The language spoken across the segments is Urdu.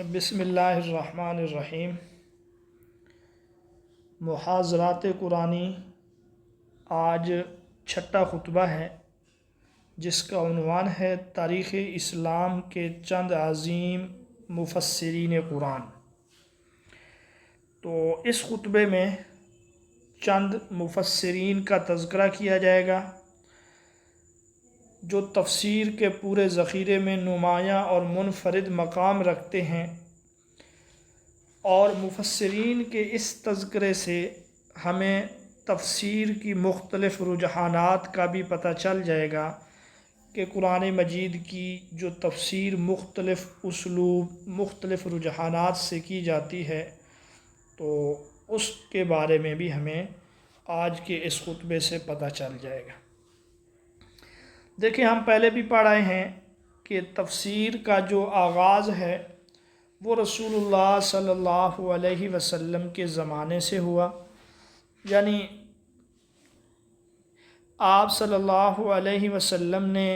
بسم اللہ الرحمن الرحیم۔ محاضرات قرآنی آج چھٹا خطبہ ہے، جس کا عنوان ہے تاریخ اسلام کے چند عظیم مفسرین قرآن۔ تو اس خطبے میں چند مفسرین کا تذکرہ کیا جائے گا جو تفسیر کے پورے ذخیرے میں نمایاں اور منفرد مقام رکھتے ہیں، اور مفسرین کے اس تذکرے سے ہمیں تفسیر کی مختلف رجحانات کا بھی پتہ چل جائے گا کہ قرآن مجید کی جو تفسیر مختلف اسلوب مختلف رجحانات سے کی جاتی ہے، تو اس کے بارے میں بھی ہمیں آج کے اس خطبے سے پتہ چل جائے گا۔ دیکھیں، ہم پہلے بھی پڑھ آئے ہیں کہ تفسیر کا جو آغاز ہے وہ رسول اللہ صلی اللہ علیہ وسلم کے زمانے سے ہوا، یعنی آپ صلی اللہ علیہ وسلم نے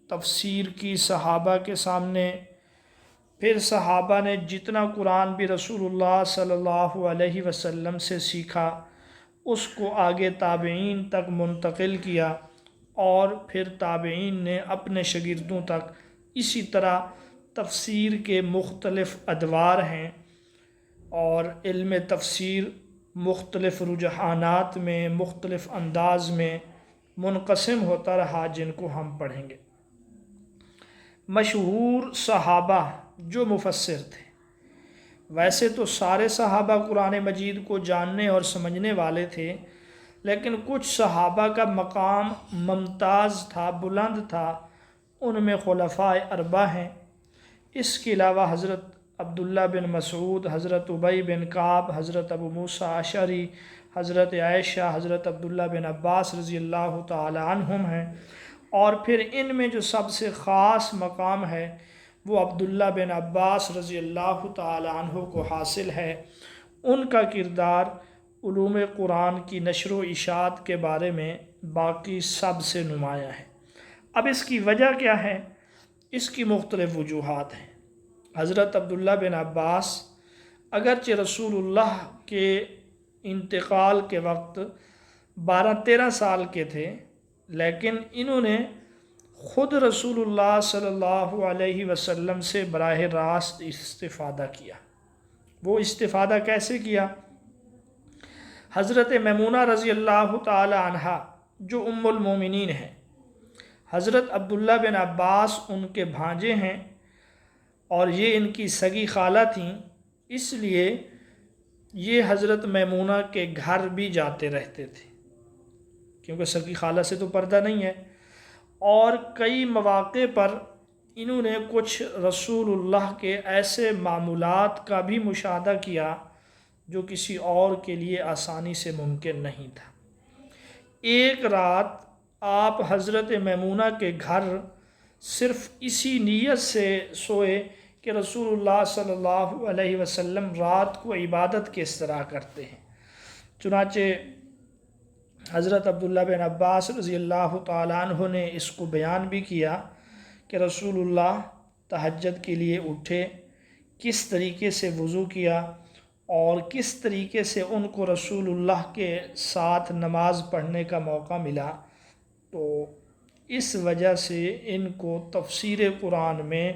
تفسیر کی صحابہ کے سامنے، پھر صحابہ نے جتنا قرآن بھی رسول اللہ صلی اللہ علیہ وسلم سے سیکھا اس کو آگے تابعین تک منتقل کیا، اور پھر تابعین نے اپنے شاگردوں تک اسی طرح تفسیر کے مختلف ادوار ہیں، اور علم تفسیر مختلف رجحانات میں مختلف انداز میں منقسم ہوتا رہا، جن کو ہم پڑھیں گے۔ مشہور صحابہ جو مفسر تھے، ویسے تو سارے صحابہ قرآن مجید کو جاننے اور سمجھنے والے تھے، لیکن کچھ صحابہ کا مقام ممتاز تھا، بلند تھا۔ ان میں خلفائے اربعہ ہیں، اس کے علاوہ حضرت عبداللہ بن مسعود، حضرت ابی بن کعب، حضرت ابو موسیٰ اشعری، حضرت عائشہ، حضرت عبداللہ بن عباس رضی اللہ تعالی عنہم ہیں، اور پھر ان میں جو سب سے خاص مقام ہے وہ عبداللہ بن عباس رضی اللہ تعالی عنہ کو حاصل ہے۔ ان کا کردار علوم قرآن کی نشر و اشاعت کے بارے میں باقی سب سے نمایاں ہے۔ اب اس کی وجہ کیا ہے؟ اس کی مختلف وجوہات ہیں۔ حضرت عبداللہ بن عباس اگرچہ رسول اللہ کے انتقال کے وقت 12-13 سال کے تھے، لیکن انہوں نے خود رسول اللہ صلی اللہ علیہ وسلم سے براہ راست استفادہ کیا۔ وہ استفادہ کیسے کیا؟ حضرت میمونہ رضی اللہ تعالی عنہا جو ام المومنین ہیں، حضرت عبداللہ بن عباس ان کے بھانجے ہیں، اور یہ ان کی سگی خالہ تھیں، اس لیے یہ حضرت میمونہ کے گھر بھی جاتے رہتے تھے، کیونکہ سگی خالہ سے تو پردہ نہیں ہے۔ اور کئی مواقع پر انہوں نے کچھ رسول اللہ کے ایسے معمولات کا بھی مشاہدہ کیا جو کسی اور کے لیے آسانی سے ممکن نہیں تھا۔ ایک رات آپ حضرت میمونہ کے گھر صرف اسی نیت سے سوئے کہ رسول اللہ صلی اللہ علیہ وسلم رات کو عبادت کس طرح کرتے ہیں۔ چنانچہ حضرت عبداللہ بن عباس رضی اللہ تعالیٰ عنہ نے اس کو بیان بھی کیا کہ رسول اللہ تہجد کے لیے اٹھے، کس طریقے سے وضو کیا، اور کس طریقے سے ان کو رسول اللہ کے ساتھ نماز پڑھنے کا موقع ملا، تو اس وجہ سے ان کو تفسیر قرآن میں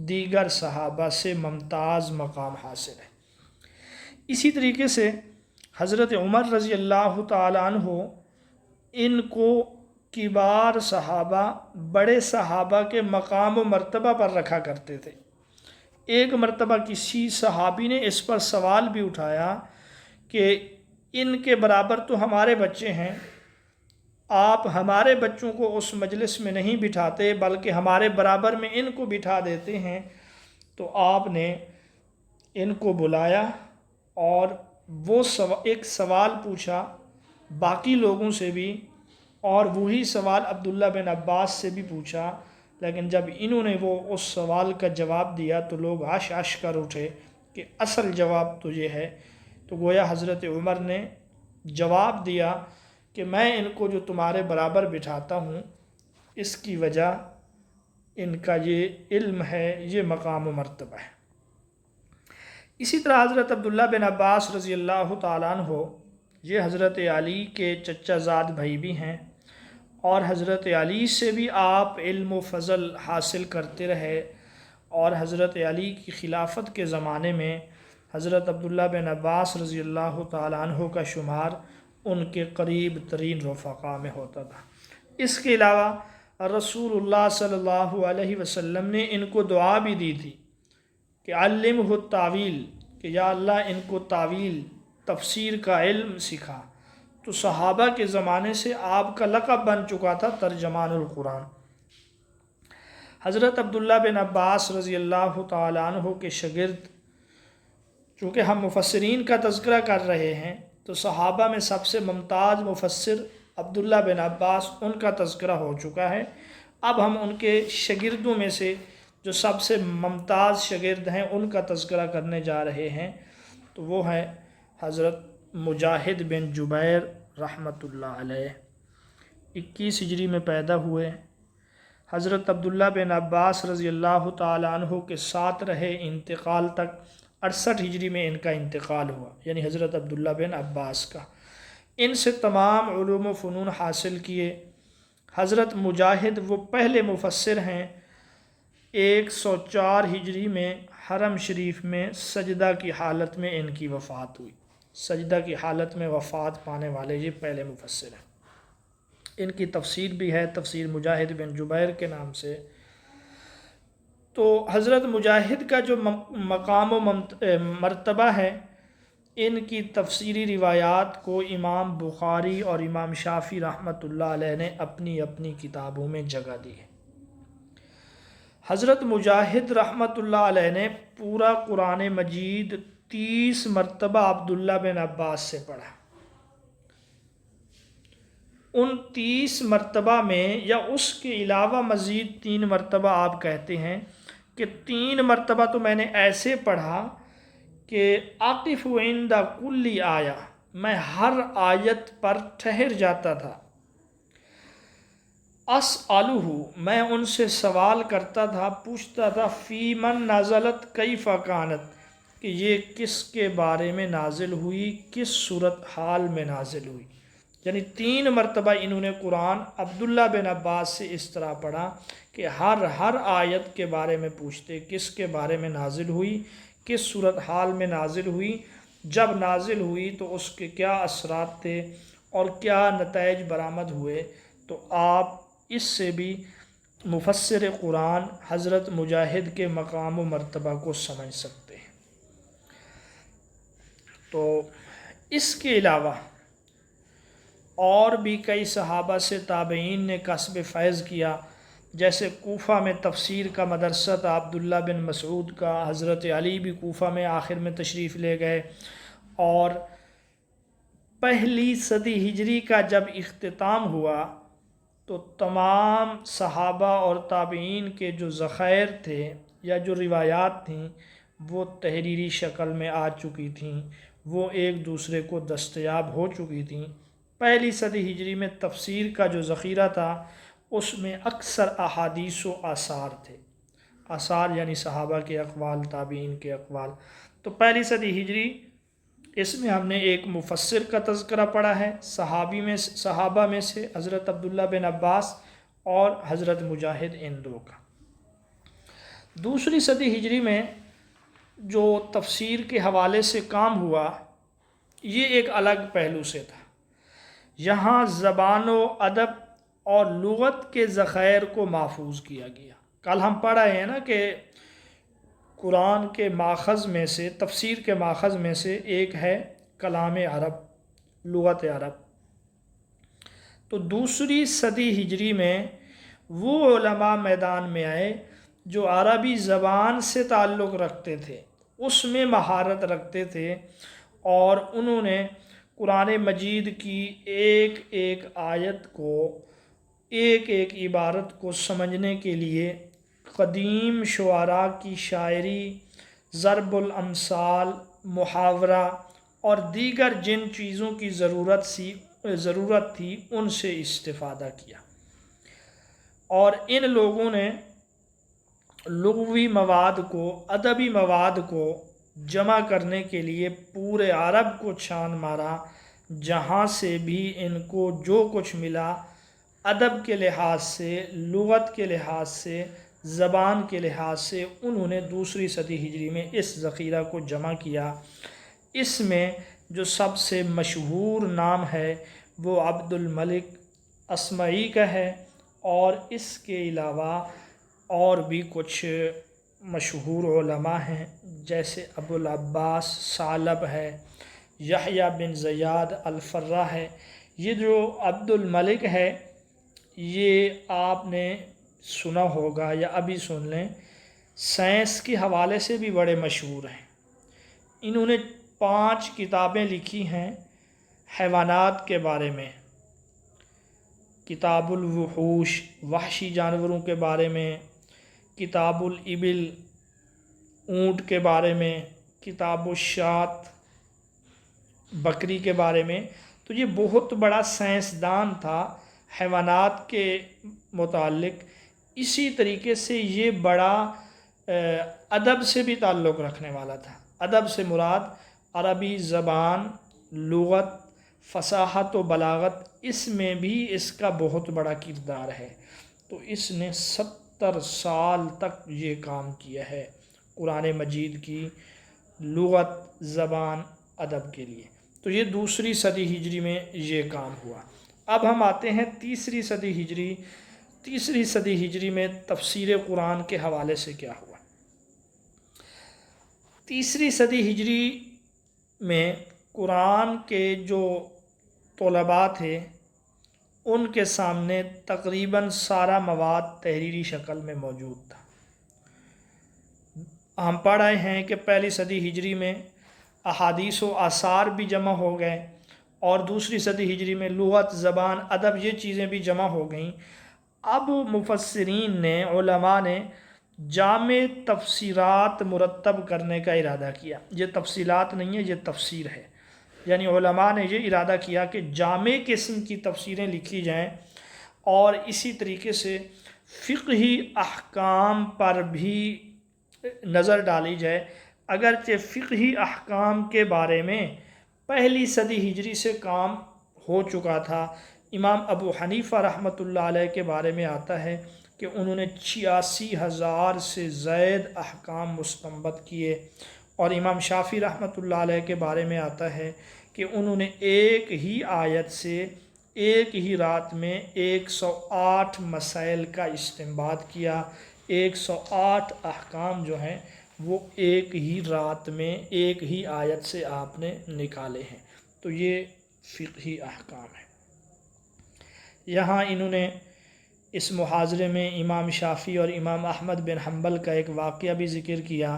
دیگر صحابہ سے ممتاز مقام حاصل ہے۔ اسی طریقے سے حضرت عمر رضی اللہ تعالیٰ عنہ ان کو کبار صحابہ، بڑے صحابہ کے مقام و مرتبہ پر رکھا کرتے تھے۔ ایک مرتبہ کسی صحابی نے اس پر سوال بھی اٹھایا کہ ان کے برابر تو ہمارے بچے ہیں، آپ ہمارے بچوں کو اس مجلس میں نہیں بٹھاتے بلکہ ہمارے برابر میں ان کو بٹھا دیتے ہیں۔ تو آپ نے ان کو بلایا اور وہ ایک سوال پوچھا باقی لوگوں سے بھی، اور وہی سوال عبداللہ بن عباس سے بھی پوچھا، لیکن جب انہوں نے وہ اس سوال کا جواب دیا تو لوگ عش عش کر اٹھے کہ اصل جواب تو یہ ہے۔ تو گویا حضرت عمر نے جواب دیا کہ میں ان کو جو تمہارے برابر بٹھاتا ہوں، اس کی وجہ ان کا یہ علم ہے، یہ مقام و مرتبہ ہے۔ اسی طرح حضرت عبداللہ بن عباس رضی اللہ تعالیٰ عنہ، یہ حضرت علی کے چچا زاد بھائی بھی ہیں، اور حضرت علی سے بھی آپ علم و فضل حاصل کرتے رہے، اور حضرت علی کی خلافت کے زمانے میں حضرت عبداللہ بن عباس رضی اللہ تعالیٰ عنہ کا شمار ان کے قریب ترین رفقا میں ہوتا تھا۔ اس کے علاوہ رسول اللہ صلی اللہ علیہ وسلم نے ان کو دعا بھی دی تھی کہ علمہ التاویل، کہ یا اللہ ان کو تاویل تفسیر کا علم سکھا۔ تو صحابہ کے زمانے سے آپ کا لقب بن چکا تھا ترجمان القرآن۔ حضرت عبداللہ بن عباس رضی اللہ تعالیٰ عنہ کے شاگرد، چونکہ ہم مفسرین کا تذکرہ کر رہے ہیں تو صحابہ میں سب سے ممتاز مفسر عبداللہ بن عباس، ان کا تذکرہ ہو چکا ہے۔ اب ہم ان کے شاگردوں میں سے جو سب سے ممتاز شاگرد ہیں ان کا تذکرہ کرنے جا رہے ہیں، تو وہ ہے حضرت مجاہد بن جبیر رحمۃ اللہ علیہ۔ 21 ہجری میں پیدا ہوئے، حضرت عبداللہ بن عباس رضی اللہ تعالیٰ عنہ کے ساتھ رہے انتقال تک۔ 68 ہجری میں ان کا انتقال ہوا، یعنی حضرت عبداللہ بن عباس کا۔ ان سے تمام علوم و فنون حاصل کیے۔ حضرت مجاہد وہ پہلے مفسر ہیں، 104 ہجری میں حرم شریف میں سجدہ کی حالت میں ان کی وفات ہوئی۔ سجدہ کی حالت میں وفات پانے والے یہ پہلے مفسر ہیں۔ ان کی تفسیر بھی ہے، تفسیر مجاہد بن جبیر کے نام سے۔ تو حضرت مجاہد کا جو مقام و مرتبہ ہے، ان کی تفسیری روایات کو امام بخاری اور امام شافعی رحمۃ اللہ علیہ نے اپنی اپنی کتابوں میں جگہ دی ہے۔ حضرت مجاہد رحمۃ اللہ علیہ نے پورا قرآن مجید 30 مرتبہ عبداللہ بن عباس سے پڑھا۔ ان 30 مرتبہ میں یا اس کے علاوہ مزید 3 مرتبہ آپ کہتے ہیں کہ 3 مرتبہ تو میں نے ایسے پڑھا کہ عاقف عند کل آیہ، میں ہر آیت پر ٹھہر جاتا تھا۔ اسألہ، میں ان سے سوال کرتا تھا، پوچھتا تھا، فی من نزلت کیف کانت، کہ یہ کس کے بارے میں نازل ہوئی، کس صورت حال میں نازل ہوئی۔ یعنی 3 مرتبہ انہوں نے قرآن عبداللہ بن عباس سے اس طرح پڑھا کہ ہر آیت کے بارے میں پوچھتے، کس کے بارے میں نازل ہوئی، کس صورت حال میں نازل ہوئی، جب نازل ہوئی تو اس کے کیا اثرات تھے اور کیا نتائج برآمد ہوئے۔ تو آپ اس سے بھی مفسر قرآن حضرت مجاہد کے مقام و مرتبہ کو سمجھ سکتے ہیں۔ تو اس کے علاوہ اور بھی کئی صحابہ سے تابعین نے کسب فیض کیا، جیسے کوفہ میں تفسیر کا مدرسہ تھا عبداللہ بن مسعود کا۔ حضرت علی بھی کوفہ میں آخر میں تشریف لے گئے، اور پہلی صدی ہجری کا جب اختتام ہوا تو تمام صحابہ اور تابعین کے جو ذخائر تھے یا جو روایات تھیں وہ تحریری شکل میں آ چکی تھیں، وہ ایک دوسرے کو دستیاب ہو چکی تھیں۔ پہلی صدی ہجری میں تفسیر کا جو ذخیرہ تھا اس میں اکثر احادیث و آثار تھے۔ آثار یعنی صحابہ کے اقوال، تابعین کے اقوال۔ تو پہلی صدی ہجری، اس میں ہم نے ایک مفسر کا تذکرہ پڑھا ہے، صحابہ میں سے حضرت عبداللہ بن عباس اور حضرت مجاہد، ان دو کا۔ دوسری صدی ہجری میں جو تفسیر کے حوالے سے کام ہوا، یہ ایک الگ پہلو سے تھا۔ یہاں زبان و ادب اور لغت کے ذخائر کو محفوظ کیا گیا۔ کل ہم پڑھ رہے ہیں نا کہ قرآن کے ماخذ میں سے، تفسیر کے ماخذ میں سے ایک ہے کلام عرب، لغت عرب۔ تو دوسری صدی ہجری میں وہ علماء میدان میں آئے جو عربی زبان سے تعلق رکھتے تھے، اس میں مہارت رکھتے تھے، اور انہوں نے قرآن مجید کی ایک ایک آیت کو، ایک ایک عبارت کو سمجھنے کے لیے قدیم شعراء کی شاعری، ضرب الامثال، محاورہ اور دیگر جن چیزوں کی ضرورت تھی ان سے استفادہ کیا۔ اور ان لوگوں نے لغوی مواد کو، ادبی مواد کو جمع کرنے کے لیے پورے عرب کو چھان مارا، جہاں سے بھی ان کو جو کچھ ملا، ادب کے لحاظ سے، لغت کے لحاظ سے، زبان کے لحاظ سے، انہوں نے دوسری صدی ہجری میں اس ذخیرہ کو جمع کیا۔ اس میں جو سب سے مشہور نام ہے وہ عبد الملک اصمعی کا ہے، اور اس کے علاوہ اور بھی کچھ مشہور علماء ہیں، جیسے ابو العباس ثعلب ہے، یحییٰ بن زیاد الفرا ہے۔ یہ جو عبد الملک ہے، یہ آپ نے سنا ہوگا یا ابھی سن لیں، سائنس کے حوالے سے بھی بڑے مشہور ہیں۔ انہوں نے 5 کتابیں لکھی ہیں حیوانات کے بارے میں: کتاب الوحوش، وحشی جانوروں کے بارے میں، کتاب الابل، اونٹ کے بارے میں، کتاب الشات، بکری کے بارے میں۔ تو یہ بہت بڑا سائنسدان تھا حیوانات کے متعلق۔ اسی طریقے سے یہ بڑا ادب سے بھی تعلق رکھنے والا تھا۔ ادب سے مراد عربی زبان، لغت، فصاحت و بلاغت، اس میں بھی اس کا بہت بڑا کردار ہے۔ تو اس نے 70 سال تک یہ کام کیا ہے قرآن مجید کی لغت، زبان، ادب کے لیے۔ تو یہ دوسری صدی ہجری میں یہ کام ہوا۔ اب ہم آتے ہیں تیسری صدی ہجری۔ تیسری صدی ہجری میں تفسیر قرآن کے حوالے سے کیا ہوا؟ تیسری صدی ہجری میں قرآن کے جو طلباء تھے، ان کے سامنے تقریباً سارا مواد تحریری شکل میں موجود تھا۔ ہم پڑھ رہے ہیں کہ پہلی صدی ہجری میں احادیث و آثار بھی جمع ہو گئے، اور دوسری صدی ہجری میں لغت، زبان، ادب، یہ چیزیں بھی جمع ہو گئیں۔ اب مفسرین نے، علماء نے جامع تفسیرات مرتب کرنے کا ارادہ کیا۔ یہ تفصیلات نہیں ہے، یہ تفسیر ہے۔ یعنی علماء نے یہ ارادہ کیا کہ جامع قسم کی تفسیریں لکھی جائیں، اور اسی طریقے سے فقہی احکام پر بھی نظر ڈالی جائے۔ اگرچہ فقہی احکام کے بارے میں پہلی صدی ہجری سے کام ہو چکا تھا۔ امام ابو حنیفہ رحمۃ اللہ علیہ کے بارے میں آتا ہے کہ انہوں نے 86,000 سے زائد احکام مستنبط کیے، اور امام شافعی رحمۃ اللہ علیہ کے بارے میں آتا ہے کہ انہوں نے ایک ہی آیت سے ایک ہی رات میں 108 مسائل کا استنباط کیا۔ 108 احکام جو ہیں وہ ایک ہی رات میں ایک ہی آیت سے آپ نے نکالے ہیں۔ تو یہ فقہی احکام ہے۔ یہاں انہوں نے اس محاضرے میں امام شافعی اور امام احمد بن حنبل کا ایک واقعہ بھی ذکر کیا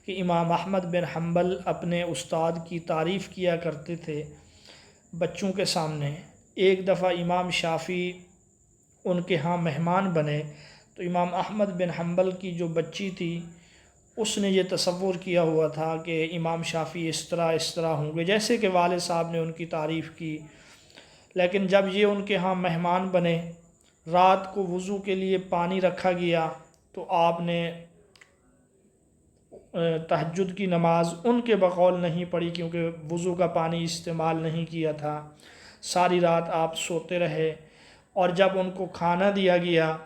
کہ امام احمد بن حنبل اپنے استاد کی تعریف کیا کرتے تھے بچوں کے سامنے۔ ایک دفعہ امام شافعی ان کے ہاں مہمان بنے، تو امام احمد بن حنبل کی جو بچی تھی، اس نے یہ تصور کیا ہوا تھا کہ امام شافعی اس طرح ہوں گے، جیسے کہ والد صاحب نے ان کی تعریف کی۔ لیکن جب یہ ان کے ہاں مہمان بنے، رات کو وضو کے لیے پانی رکھا گیا، تو آپ نے تہجد کی نماز ان کے بقول نہیں پڑھی، کیونکہ وضو کا پانی استعمال نہیں کیا تھا۔ ساری رات آپ سوتے رہے، اور جب ان کو کھانا دیا گیا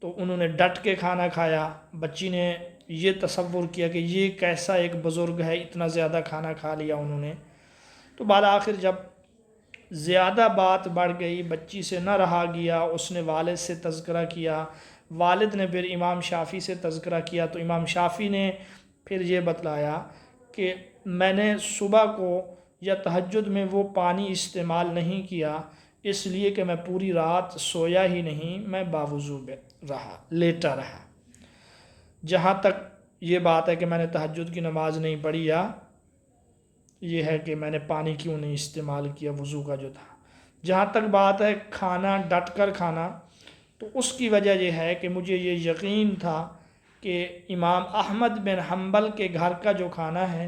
تو انہوں نے ڈٹ کے کھانا کھایا۔ بچی نے یہ تصور کیا کہ یہ کیسا ایک بزرگ ہے، اتنا زیادہ کھانا کھا لیا انہوں نے۔ تو بالآخر جب زیادہ بات بڑھ گئی، بچی سے نہ رہا گیا، اس نے والد سے تذکرہ کیا، والد نے پھر امام شافعی سے تذکرہ کیا، تو امام شافعی نے پھر یہ بتلایا کہ میں نے صبح کو یا تہجد میں وہ پانی استعمال نہیں کیا، اس لیے کہ میں پوری رات سویا ہی نہیں، میں باوضو رہا، لیٹا رہا۔ جہاں تک یہ بات ہے کہ میں نے تہجد کی نماز نہیں پڑھی، یا یہ ہے کہ میں نے پانی کیوں نہیں استعمال کیا وضو کا جو تھا۔ جہاں تک بات ہے کھانا ڈٹ کر کھانا، تو اس کی وجہ یہ ہے کہ مجھے یہ یقین تھا کہ امام احمد بن حنبل کے گھر کا جو کھانا ہے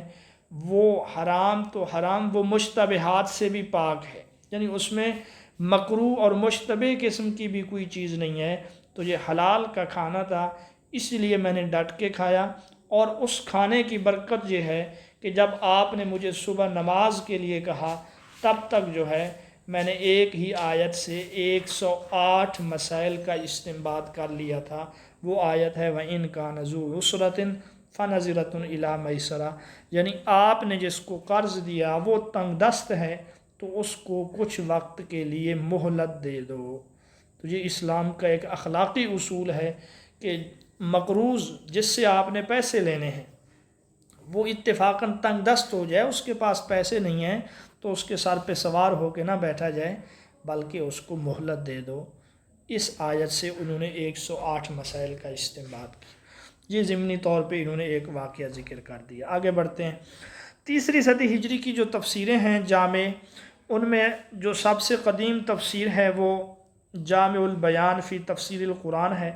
وہ حرام تو حرام، وہ مشتبہات سے بھی پاک ہے، یعنی اس میں مکروہ اور مشتبہ قسم کی بھی کوئی چیز نہیں ہے۔ تو یہ حلال کا کھانا تھا، اس لیے میں نے ڈٹ کے کھایا، اور اس کھانے کی برکت یہ ہے کہ جب آپ نے مجھے صبح نماز کے لیے کہا تب تک جو ہے میں نے ایک ہی آیت سے 108 مسائل کا استنباط کر لیا تھا۔ وہ آیت ہے وَإِن كَانَ ذُو عُسْرَةٍ فَنَظِرَةٌ إِلَىٰ مَيْسَرَةٍ، یعنی آپ نے جس کو قرض دیا وہ تنگ دست ہے تو اس کو کچھ وقت کے لیے مہلت دے دو۔ تو یہ اسلام کا ایک اخلاقی اصول ہے کہ مقروض جس سے آپ نے پیسے لینے ہیں وہ اتفاقاً تنگ دست ہو جائے، اس کے پاس پیسے نہیں ہیں تو اس کے سر پہ سوار ہو کے نہ بیٹھا جائے بلکہ اس کو مہلت دے دو۔ اس آیت سے انہوں نے 108 مسائل کا استنباط کیا۔ یہ ضمنی طور پہ انہوں نے ایک واقعہ ذکر کر دیا۔ آگے بڑھتے ہیں۔ تیسری صدی ہجری کی جو تفسیریں ہیں جامع، ان میں جو سب سے قدیم تفسیر ہے وہ جامع البیان فی تفسیر القرآن ہے۔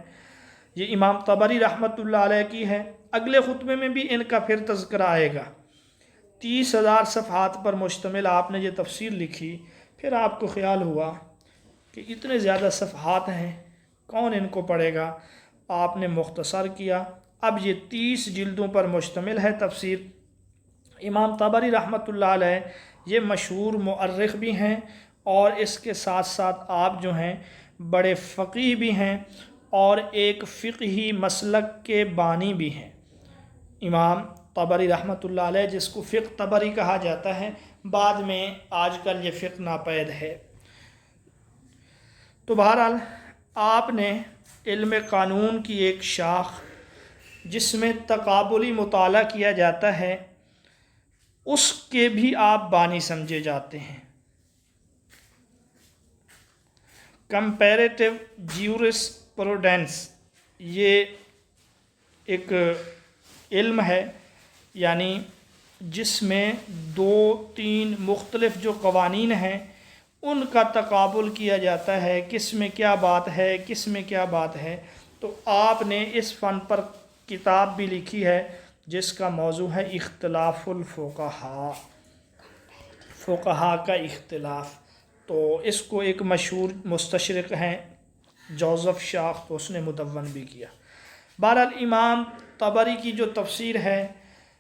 یہ امام طبری رحمۃ اللہ علیہ کی ہے۔ اگلے خطبے میں بھی ان کا پھر تذکرہ آئے گا۔ 30,000 صفحات پر مشتمل آپ نے یہ تفسیر لکھی، پھر آپ کو خیال ہوا کہ اتنے زیادہ صفحات ہیں کون ان کو پڑھے گا، آپ نے مختصر کیا۔ اب یہ 30 جلدوں پر مشتمل ہے تفسیر۔ امام طبری رحمۃ اللہ علیہ یہ مشہور مؤرخ بھی ہیں اور اس کے ساتھ ساتھ آپ جو ہیں بڑے فقیہ بھی ہیں اور ایک فقہی مسلک کے بانی بھی ہیں۔ امام طبری رحمۃ اللہ علیہ جس کو فقہ طبری کہا جاتا ہے، بعد میں آج کل یہ فقہ ناپید ہے۔ تو بہرحال آپ نے علم قانون کی ایک شاخ جس میں تقابلی مطالعہ کیا جاتا ہے اس کے بھی آپ بانی سمجھے جاتے ہیں۔ کمپیریٹیو جیورسپروڈنس یہ ایک علم ہے، یعنی جس میں 2-3 مختلف جو قوانین ہیں ان کا تقابل کیا جاتا ہے، کس میں کیا بات ہے کس میں کیا بات ہے۔ تو آپ نے اس فن پر کتاب بھی لکھی ہے جس کا موضوع ہے اختلاف الفقہاء، فقہاء کا اختلاف۔ تو اس کو ایک مشہور مستشرق ہیں جوزف شاخ، تو اس نے مدون بھی کیا۔ بہرحال امام طبری کی جو تفسیر ہے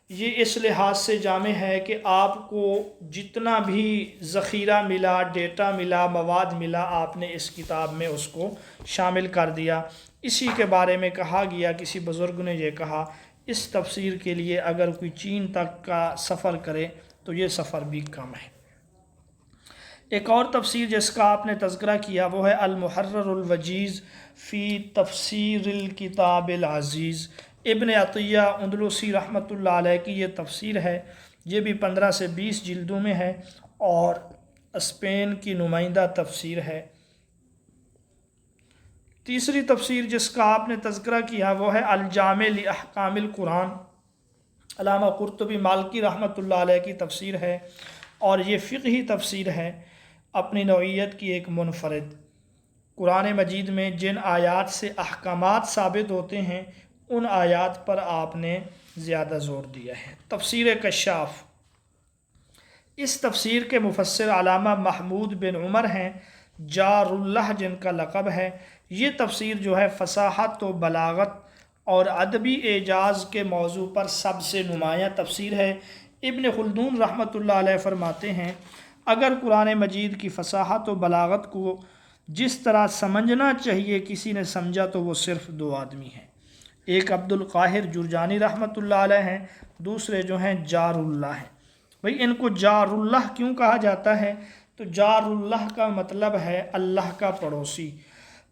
یہ اس لحاظ سے جامع ہے کہ آپ کو جتنا بھی ذخیرہ ملا، ڈیٹا ملا، مواد ملا، آپ نے اس کتاب میں اس کو شامل کر دیا۔ اسی کے بارے میں کہا گیا، کسی بزرگ نے یہ کہا اس تفسیر کے لیے اگر کوئی چین تک کا سفر کرے تو یہ سفر بھی کم ہے۔ ایک اور تفسیر جس کا آپ نے تذکرہ کیا وہ ہے المحرر الوجیز فی تفسیر الکتاب العزیز، ابن عطیہ اندلسی رحمۃ اللہ علیہ کی یہ تفسیر ہے۔ یہ بھی 15 سے 20 جلدوں میں ہے اور اسپین کی نمائندہ تفسیر ہے۔ تیسری تفسیر جس کا آپ نے تذکرہ کیا وہ ہے الجامع لاحکام القرآن، علامہ قرطبی مالکی رحمۃ اللہ علیہ کی تفسیر ہے اور یہ فقہی تفسیر ہے اپنی نوعیت کی ایک منفرد۔ قرآن مجید میں جن آیات سے احکامات ثابت ہوتے ہیں ان آیات پر آپ نے زیادہ زور دیا ہے۔ تفسیر کشاف، اس تفسیر کے مفسر علامہ محمود بن عمر ہیں جار اللہ جن کا لقب ہے۔ یہ تفسیر جو ہے فصاحت و بلاغت اور ادبی اعجاز کے موضوع پر سب سے نمایاں تفسیر ہے۔ ابن خلدون رحمۃ اللہ علیہ فرماتے ہیں اگر قرآن مجید کی فصاحت و بلاغت کو جس طرح سمجھنا چاہیے کسی نے سمجھا تو وہ صرف 2 آدمی ہیں، ایک عبد القاہر جرجانی رحمۃ اللہ علیہ ہیں، دوسرے جو ہیں جار اللہ ہیں۔ بھئی ان کو جار اللہ کیوں کہا جاتا ہے؟ تو جار اللہ کا مطلب ہے اللہ کا پڑوسی،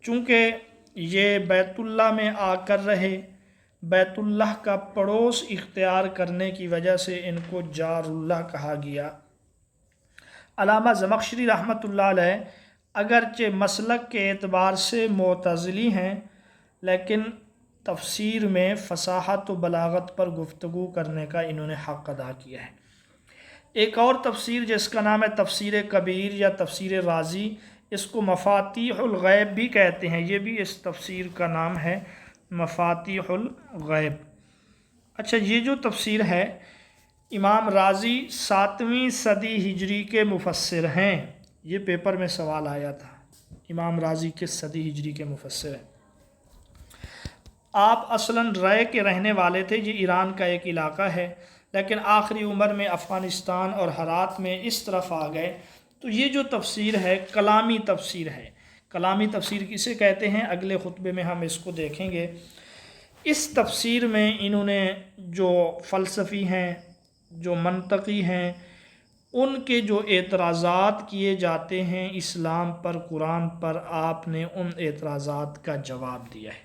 چونکہ یہ بیت اللہ میں آ کر رہے، بیت اللہ کا پڑوس اختیار کرنے کی وجہ سے ان کو جار اللہ کہا گیا۔ علامہ زمخشری رحمۃ اللہ علیہ اگرچہ مسلک کے اعتبار سے معتزلی ہیں لیکن تفسیر میں فصاحت و بلاغت پر گفتگو کرنے کا انہوں نے حق ادا کیا ہے۔ ایک اور تفسیر جس کا نام ہے تفسیر کبیر یا تفسیر رازی، اس کو مفاتیح الغیب بھی کہتے ہیں، یہ بھی اس تفسیر کا نام ہے مفاتیح الغیب۔ اچھا، یہ جو تفسیر ہے امام رازی 7ویں صدی ہجری کے مفسر ہیں۔ یہ پیپر میں سوال آیا تھا، امام رازی کس صدی ہجری کے مفسر ہیں؟ آپ اصلاً رے کے رہنے والے تھے، یہ ایران کا ایک علاقہ ہے، لیکن آخری عمر میں افغانستان اور ہرات میں اس طرف آ گئے۔ تو یہ جو تفسیر ہے کلامی تفسیر ہے۔ کلامی تفسیر کسے کہتے ہیں اگلے خطبے میں ہم اس کو دیکھیں گے۔ اس تفسیر میں انہوں نے جو فلسفی ہیں، جو منطقی ہیں، ان کے جو اعتراضات کیے جاتے ہیں اسلام پر، قرآن پر، آپ نے ان اعتراضات کا جواب دیا ہے۔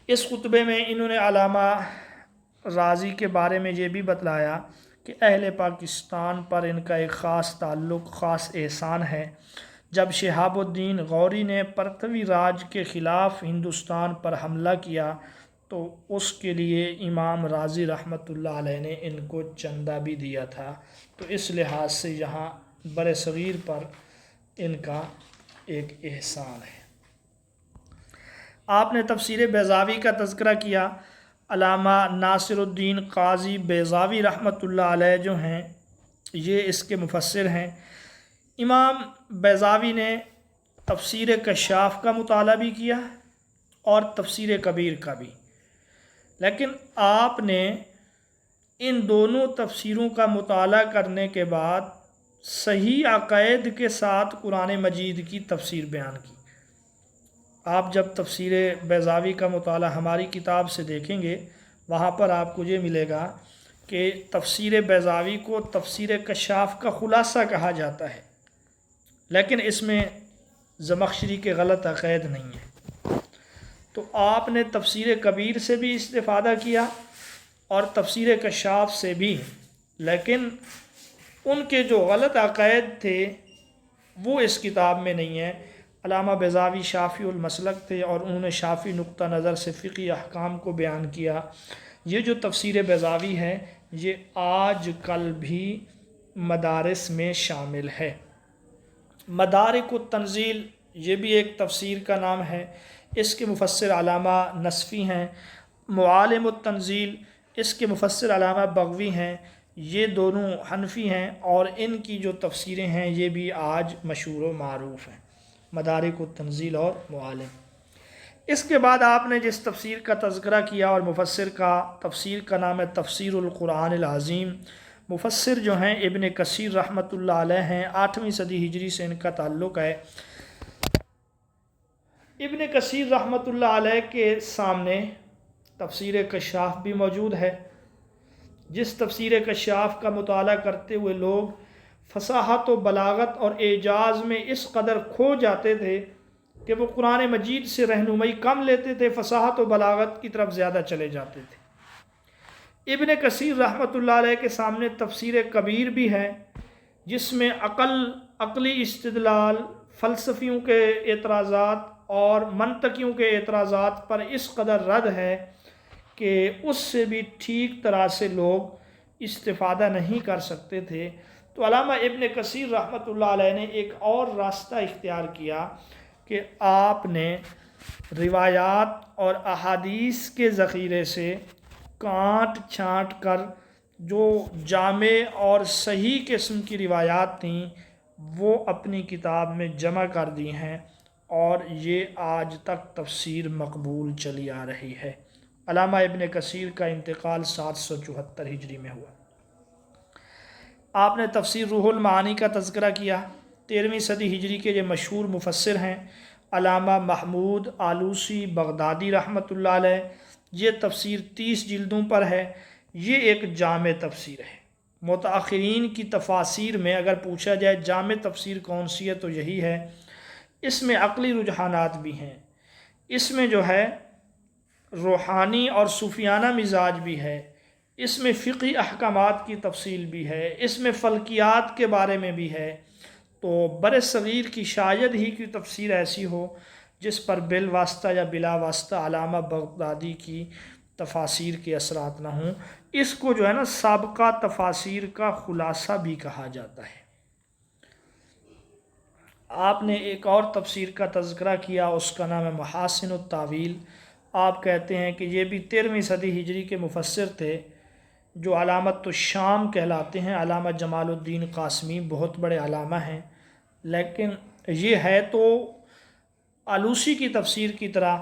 اس خطبے میں انہوں نے علامہ رازی کے بارے میں یہ بھی بتلایا کہ اہل پاکستان پر ان کا ایک خاص تعلق، خاص احسان ہے۔ جب شہاب الدین غوری نے پرتوی راج کے خلاف ہندوستان پر حملہ کیا تو اس کے لیے امام رازی رحمۃ اللہ علیہ نے ان کو چندہ بھی دیا تھا۔ تو اس لحاظ سے یہاں بر صغیر پر ان کا ایک احسان ہے۔ آپ نے تفسیر بیضاوی کا تذکرہ کیا۔ علامہ ناصر الدین قاضی بیضاوی رحمۃ اللہ علیہ جو ہیں یہ اس کے مفسر ہیں۔ امام بیضاوی نے تفسیر کشاف کا مطالعہ بھی کیا اور تفسیر کبیر کا بھی، لیکن آپ نے ان دونوں تفسیروں کا مطالعہ کرنے کے بعد صحیح عقائد کے ساتھ قرآن مجید کی تفسیر بیان کی۔ آپ جب تفسیر بیضاوی کا مطالعہ ہماری کتاب سے دیکھیں گے وہاں پر آپ کو یہ ملے گا کہ تفسیر بیضاوی کو تفسیر کشاف کا خلاصہ کہا جاتا ہے، لیکن اس میں زمخشری کے غلط عقائد نہیں ہیں۔ تو آپ نے تفسیر کبیر سے بھی استفادہ کیا اور تفسیر کشاف سے بھی، لیکن ان کے جو غلط عقائد تھے وہ اس کتاب میں نہیں ہیں۔ علامہ بیضاوی شافعی المسلک تھے اور انہوں نے شافعی نقطہ نظر سے فقہی احکام کو بیان کیا۔ یہ جو تفسیر بیضاوی ہے یہ آج کل بھی مدارس میں شامل ہے۔ مدارک التنزیل یہ بھی ایک تفسیر کا نام ہے، اس کے مفسر علامہ نصفی ہیں۔ معالم التنزیل اس کے مفسر علامہ بغوی ہیں، یہ دونوں حنفی ہیں اور ان کی جو تفسیریں ہیں یہ بھی آج مشہور و معروف ہیں، مدارک التنزیل اور معالم۔ اس کے بعد آپ نے جس تفسیر کا تذکرہ کیا اور مفسر کا تفسیر کا نام ہے تفسیر القرآن العظیم۔ مفسر جو ہیں ابن کثیر رحمۃ اللہ علیہ ہیں، 8ویں صدی ہجری سے ان کا تعلق ہے۔ ابن کثیر رحمۃ اللہ علیہ کے سامنے تفسیر کشاف بھی موجود ہے، جس تفسیر کشاف کا مطالعہ کرتے ہوئے لوگ فصاحت و بلاغت اور اعجاز میں اس قدر کھو جاتے تھے کہ وہ قرآن مجید سے رہنمائی کم لیتے تھے، فصاحت و بلاغت کی طرف زیادہ چلے جاتے تھے۔ ابن کثیر رحمۃ اللہ علیہ کے سامنے تفسیر کبیر بھی ہے، جس میں عقلی استدلال، فلسفیوں کے اعتراضات اور منطقیوں کے اعتراضات پر اس قدر رد ہے کہ اس سے بھی ٹھیک طرح سے لوگ استفادہ نہیں کر سکتے تھے۔ تو علامہ ابن کثیر رحمۃ اللہ علیہ نے ایک اور راستہ اختیار کیا کہ آپ نے روایات اور احادیث کے ذخیرے سے کانٹ چھانٹ کر جو جامع اور صحیح قسم کی روایات تھیں وہ اپنی کتاب میں جمع کر دی ہیں، اور یہ آج تک تفسیر مقبول چلی آ رہی ہے۔ علامہ ابن کثیر کا انتقال 774 ہجری میں ہوا۔ آپ نے تفسیر روح المعانی کا تذکرہ کیا۔ 13ویں صدی ہجری کے یہ مشہور مفسر ہیں علامہ محمود آلوسی بغدادی رحمۃ اللہ علیہ۔ یہ تفسیر 30 جلدوں پر ہے، یہ ایک جامع تفسیر ہے۔ متاخرین کی تفاسیر میں اگر پوچھا جائے جامع تفسیر کون سی ہے تو یہی ہے۔ اس میں عقلی رجحانات بھی ہیں، اس میں جو ہے روحانی اور صوفیانہ مزاج بھی ہے، اس میں فقہی احکامات کی تفصیل بھی ہے، اس میں فلکیات کے بارے میں بھی ہے۔ تو بر صغیر کی شاید ہی کی تفسیر ایسی ہو جس پر بالواسطہ یا بلا واسطہ علامہ بغدادی کی تفاسیر کے اثرات نہ ہوں۔ اس کو جو ہے نا سابقہ تفاسیر کا خلاصہ بھی کہا جاتا ہے۔ آپ نے ایک اور تفسیر کا تذکرہ کیا، اس کا نام ہے محاسن التاویل۔ آپ کہتے ہیں کہ یہ بھی 13ویں صدی ہجری کے مفسر تھے جو علامت الشام کہلاتے ہیں۔ علامہ جمال الدین قاسمی بہت بڑے علامہ ہیں، لیکن یہ ہے تو آلوسی کی تفسیر کی طرح،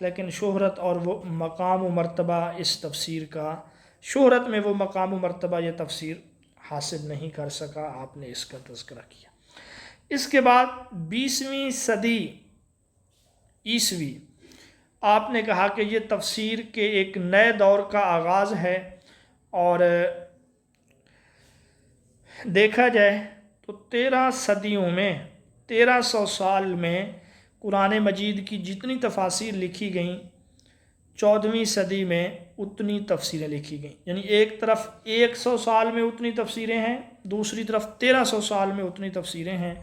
لیکن شہرت اور وہ مقام و مرتبہ اس تفسیر کا، شہرت میں وہ مقام و مرتبہ یہ تفسیر حاصل نہیں کر سکا۔ آپ نے اس کا تذکرہ کیا۔ اس کے بعد 20ویں صدی عیسوی، آپ نے کہا کہ یہ تفسیر کے ایک نئے دور کا آغاز ہے، اور دیکھا جائے تو 13 صدیوں میں، 1300 سال میں قرآن مجید کی جتنی تفاسیر لکھی گئیں، 14ویں صدی میں اتنی تفسیریں لکھی گئیں۔ یعنی ایک طرف 100 سال میں اتنی تفسیریں ہیں، دوسری طرف 1300 سال میں اتنی تفسیریں ہیں۔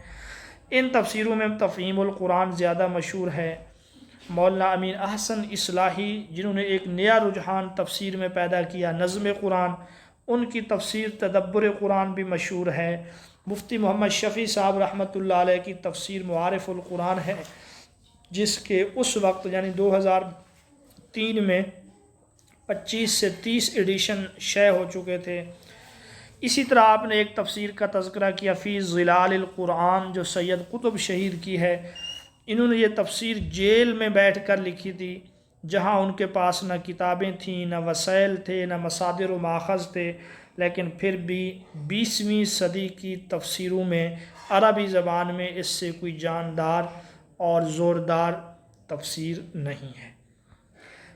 ان تفسیروں میں تفہیم القرآن زیادہ مشہور ہے۔ مولانا امین احسن اصلاحی، جنہوں نے ایک نیا رجحان تفسیر میں پیدا کیا، نظم قرآن، ان کی تفسیر تدبر قرآن بھی مشہور ہے۔ مفتی محمد شفیع صاحب رحمۃ اللہ علیہ کی تفسیر معارف القرآن ہے، جس کے اس وقت یعنی 2003 میں 25 سے 30 ایڈیشن شائع ہو چکے تھے۔ اسی طرح آپ نے ایک تفسیر کا تذکرہ کیا فی ظلال القرآن، جو سید قطب شہید کی ہے۔ انہوں نے یہ تفسیر جیل میں بیٹھ کر لکھی تھی، جہاں ان کے پاس نہ کتابیں تھیں، نہ وسائل تھے، نہ مصادر و ماخذ تھے، لیکن پھر بھی 20ویں صدی کی تفسیروں میں عربی زبان میں اس سے کوئی جاندار اور زوردار تفسیر نہیں ہے۔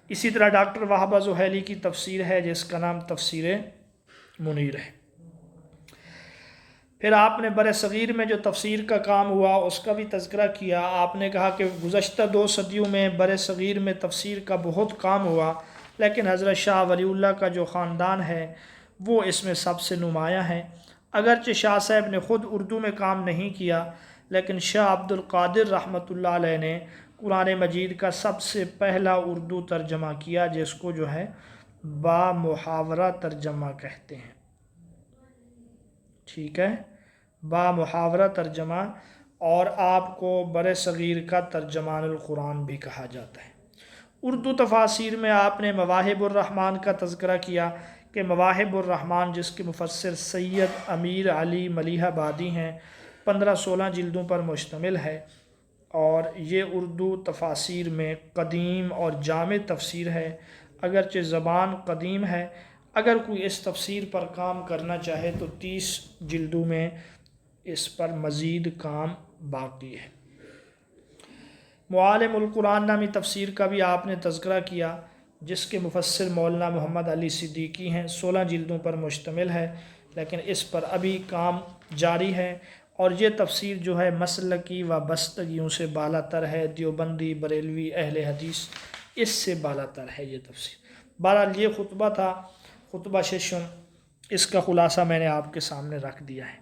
اسی طرح ڈاکٹر وہبہ زحیلی کی تفسیر ہے، جس کا نام تفسیر منیر ہے۔ پھر آپ نے بر صغیر میں جو تفسیر کا کام ہوا اس کا بھی تذکرہ کیا۔ آپ نے کہا کہ گزشتہ 2 صدیوں میں بر صغیر میں تفسیر کا بہت کام ہوا، لیکن حضرت شاہ ولی اللہ کا جو خاندان ہے وہ اس میں سب سے نمایاں ہے۔ اگرچہ شاہ صاحب نے خود اردو میں کام نہیں کیا، لیکن شاہ عبد القادر رحمۃ اللہ علیہ نے قرآن مجید کا سب سے پہلا اردو ترجمہ کیا، جس کو جو ہے با محاورہ ترجمہ کہتے ہیں۔ ٹھیک ہے، با محاورہ ترجمہ، اور آپ کو بر صغیر کا ترجمان القرآن بھی کہا جاتا ہے۔ اردو تفاسیر میں آپ نے مواہب الرحمن کا تذکرہ کیا کہ مواہب الرحمن، جس کے مفسر سید امیر علی ملیح آبادی ہیں، 15-16 جلدوں پر مشتمل ہے، اور یہ اردو تفاسیر میں قدیم اور جامع تفسیر ہے۔ اگرچہ زبان قدیم ہے، اگر کوئی اس تفسیر پر کام کرنا چاہے تو 30 جلدوں میں اس پر مزید کام باقی ہے۔ معالم القرآن نامی تفسیر کا بھی آپ نے تذکرہ کیا، جس کے مفسر مولانا محمد علی صدیقی ہیں، 16 جلدوں پر مشتمل ہے، لیکن اس پر ابھی کام جاری ہے، اور یہ تفسیر جو ہے مسلکی وابستگیوں سے بالا تر ہے، دیوبندی، بریلوی، اہل حدیث، اس سے بالا تر ہے یہ تفسیر۔ بہرحال یہ خطبہ تھا، خطبہ ششم، اس کا خلاصہ میں نے آپ کے سامنے رکھ دیا ہے۔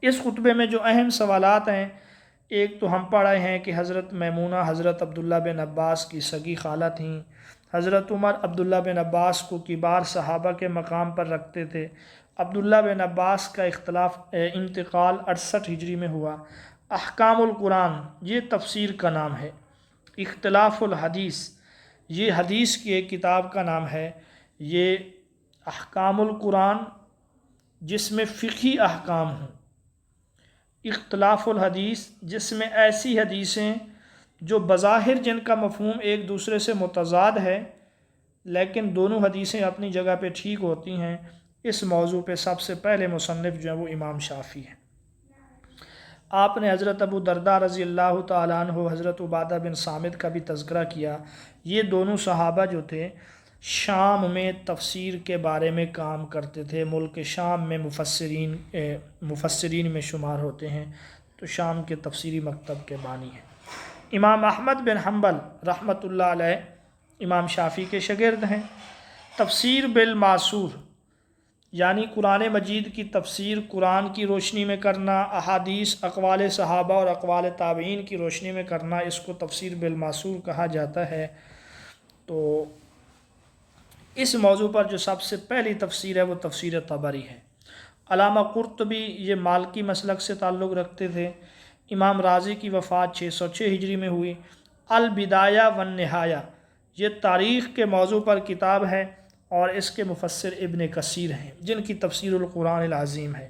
اس خطبے میں جو اہم سوالات ہیں، ایک تو ہم پڑھے ہیں کہ حضرت میمونہ حضرت عبداللہ بن عباس کی سگی خالہ تھیں۔ حضرت عمر عبداللہ بن عباس کو کبار صحابہ کے مقام پر رکھتے تھے۔ عبداللہ بن عباس کا انتقال 68 ہجری میں ہوا۔ احکام القرآن یہ تفسیر کا نام ہے۔ اختلاف الحدیث یہ حدیث کی ایک کتاب کا نام ہے۔ یہ احکام القرآن جس میں فقہی احکام ہوں۔ اختلاف الحدیث جس میں ایسی حدیثیں جو بظاہر جن کا مفہوم ایک دوسرے سے متضاد ہے، لیکن دونوں حدیثیں اپنی جگہ پہ ٹھیک ہوتی ہیں۔ اس موضوع پہ سب سے پہلے مصنف جو ہیں وہ امام شافعی ہیں۔ آپ نے حضرت ابو درداء رضی اللہ تعالیٰ عنہ، حضرت عبادہ بن صامت کا بھی تذکرہ کیا۔ یہ دونوں صحابہ جو تھے شام میں تفسیر کے بارے میں کام کرتے تھے۔ ملک شام میں مفسرین میں شمار ہوتے ہیں، تو شام کے تفسیری مکتب کے بانی ہیں۔ امام احمد بن حنبل رحمۃ اللہ علیہ امام شافعی کے شاگرد ہیں۔ تفسیر بالمعصور یعنی قرآن مجید کی تفسیر قرآن کی روشنی میں کرنا، احادیث، اقوال صحابہ اور اقوال تابعین کی روشنی میں کرنا، اس کو تفسیر بالمعصور کہا جاتا ہے۔ تو اس موضوع پر جو سب سے پہلی تفسیر ہے وہ تفسیر طبری ہے۔ علامہ قرطبی یہ مالکی مسلک سے تعلق رکھتے تھے۔ امام رازی کی وفات 606 ہجری میں ہوئی۔ البدایہ والنہایہ یہ تاریخ کے موضوع پر کتاب ہے، اور اس کے مفسر ابن کثیر ہیں، جن کی تفسیر القرآن العظیم ہے۔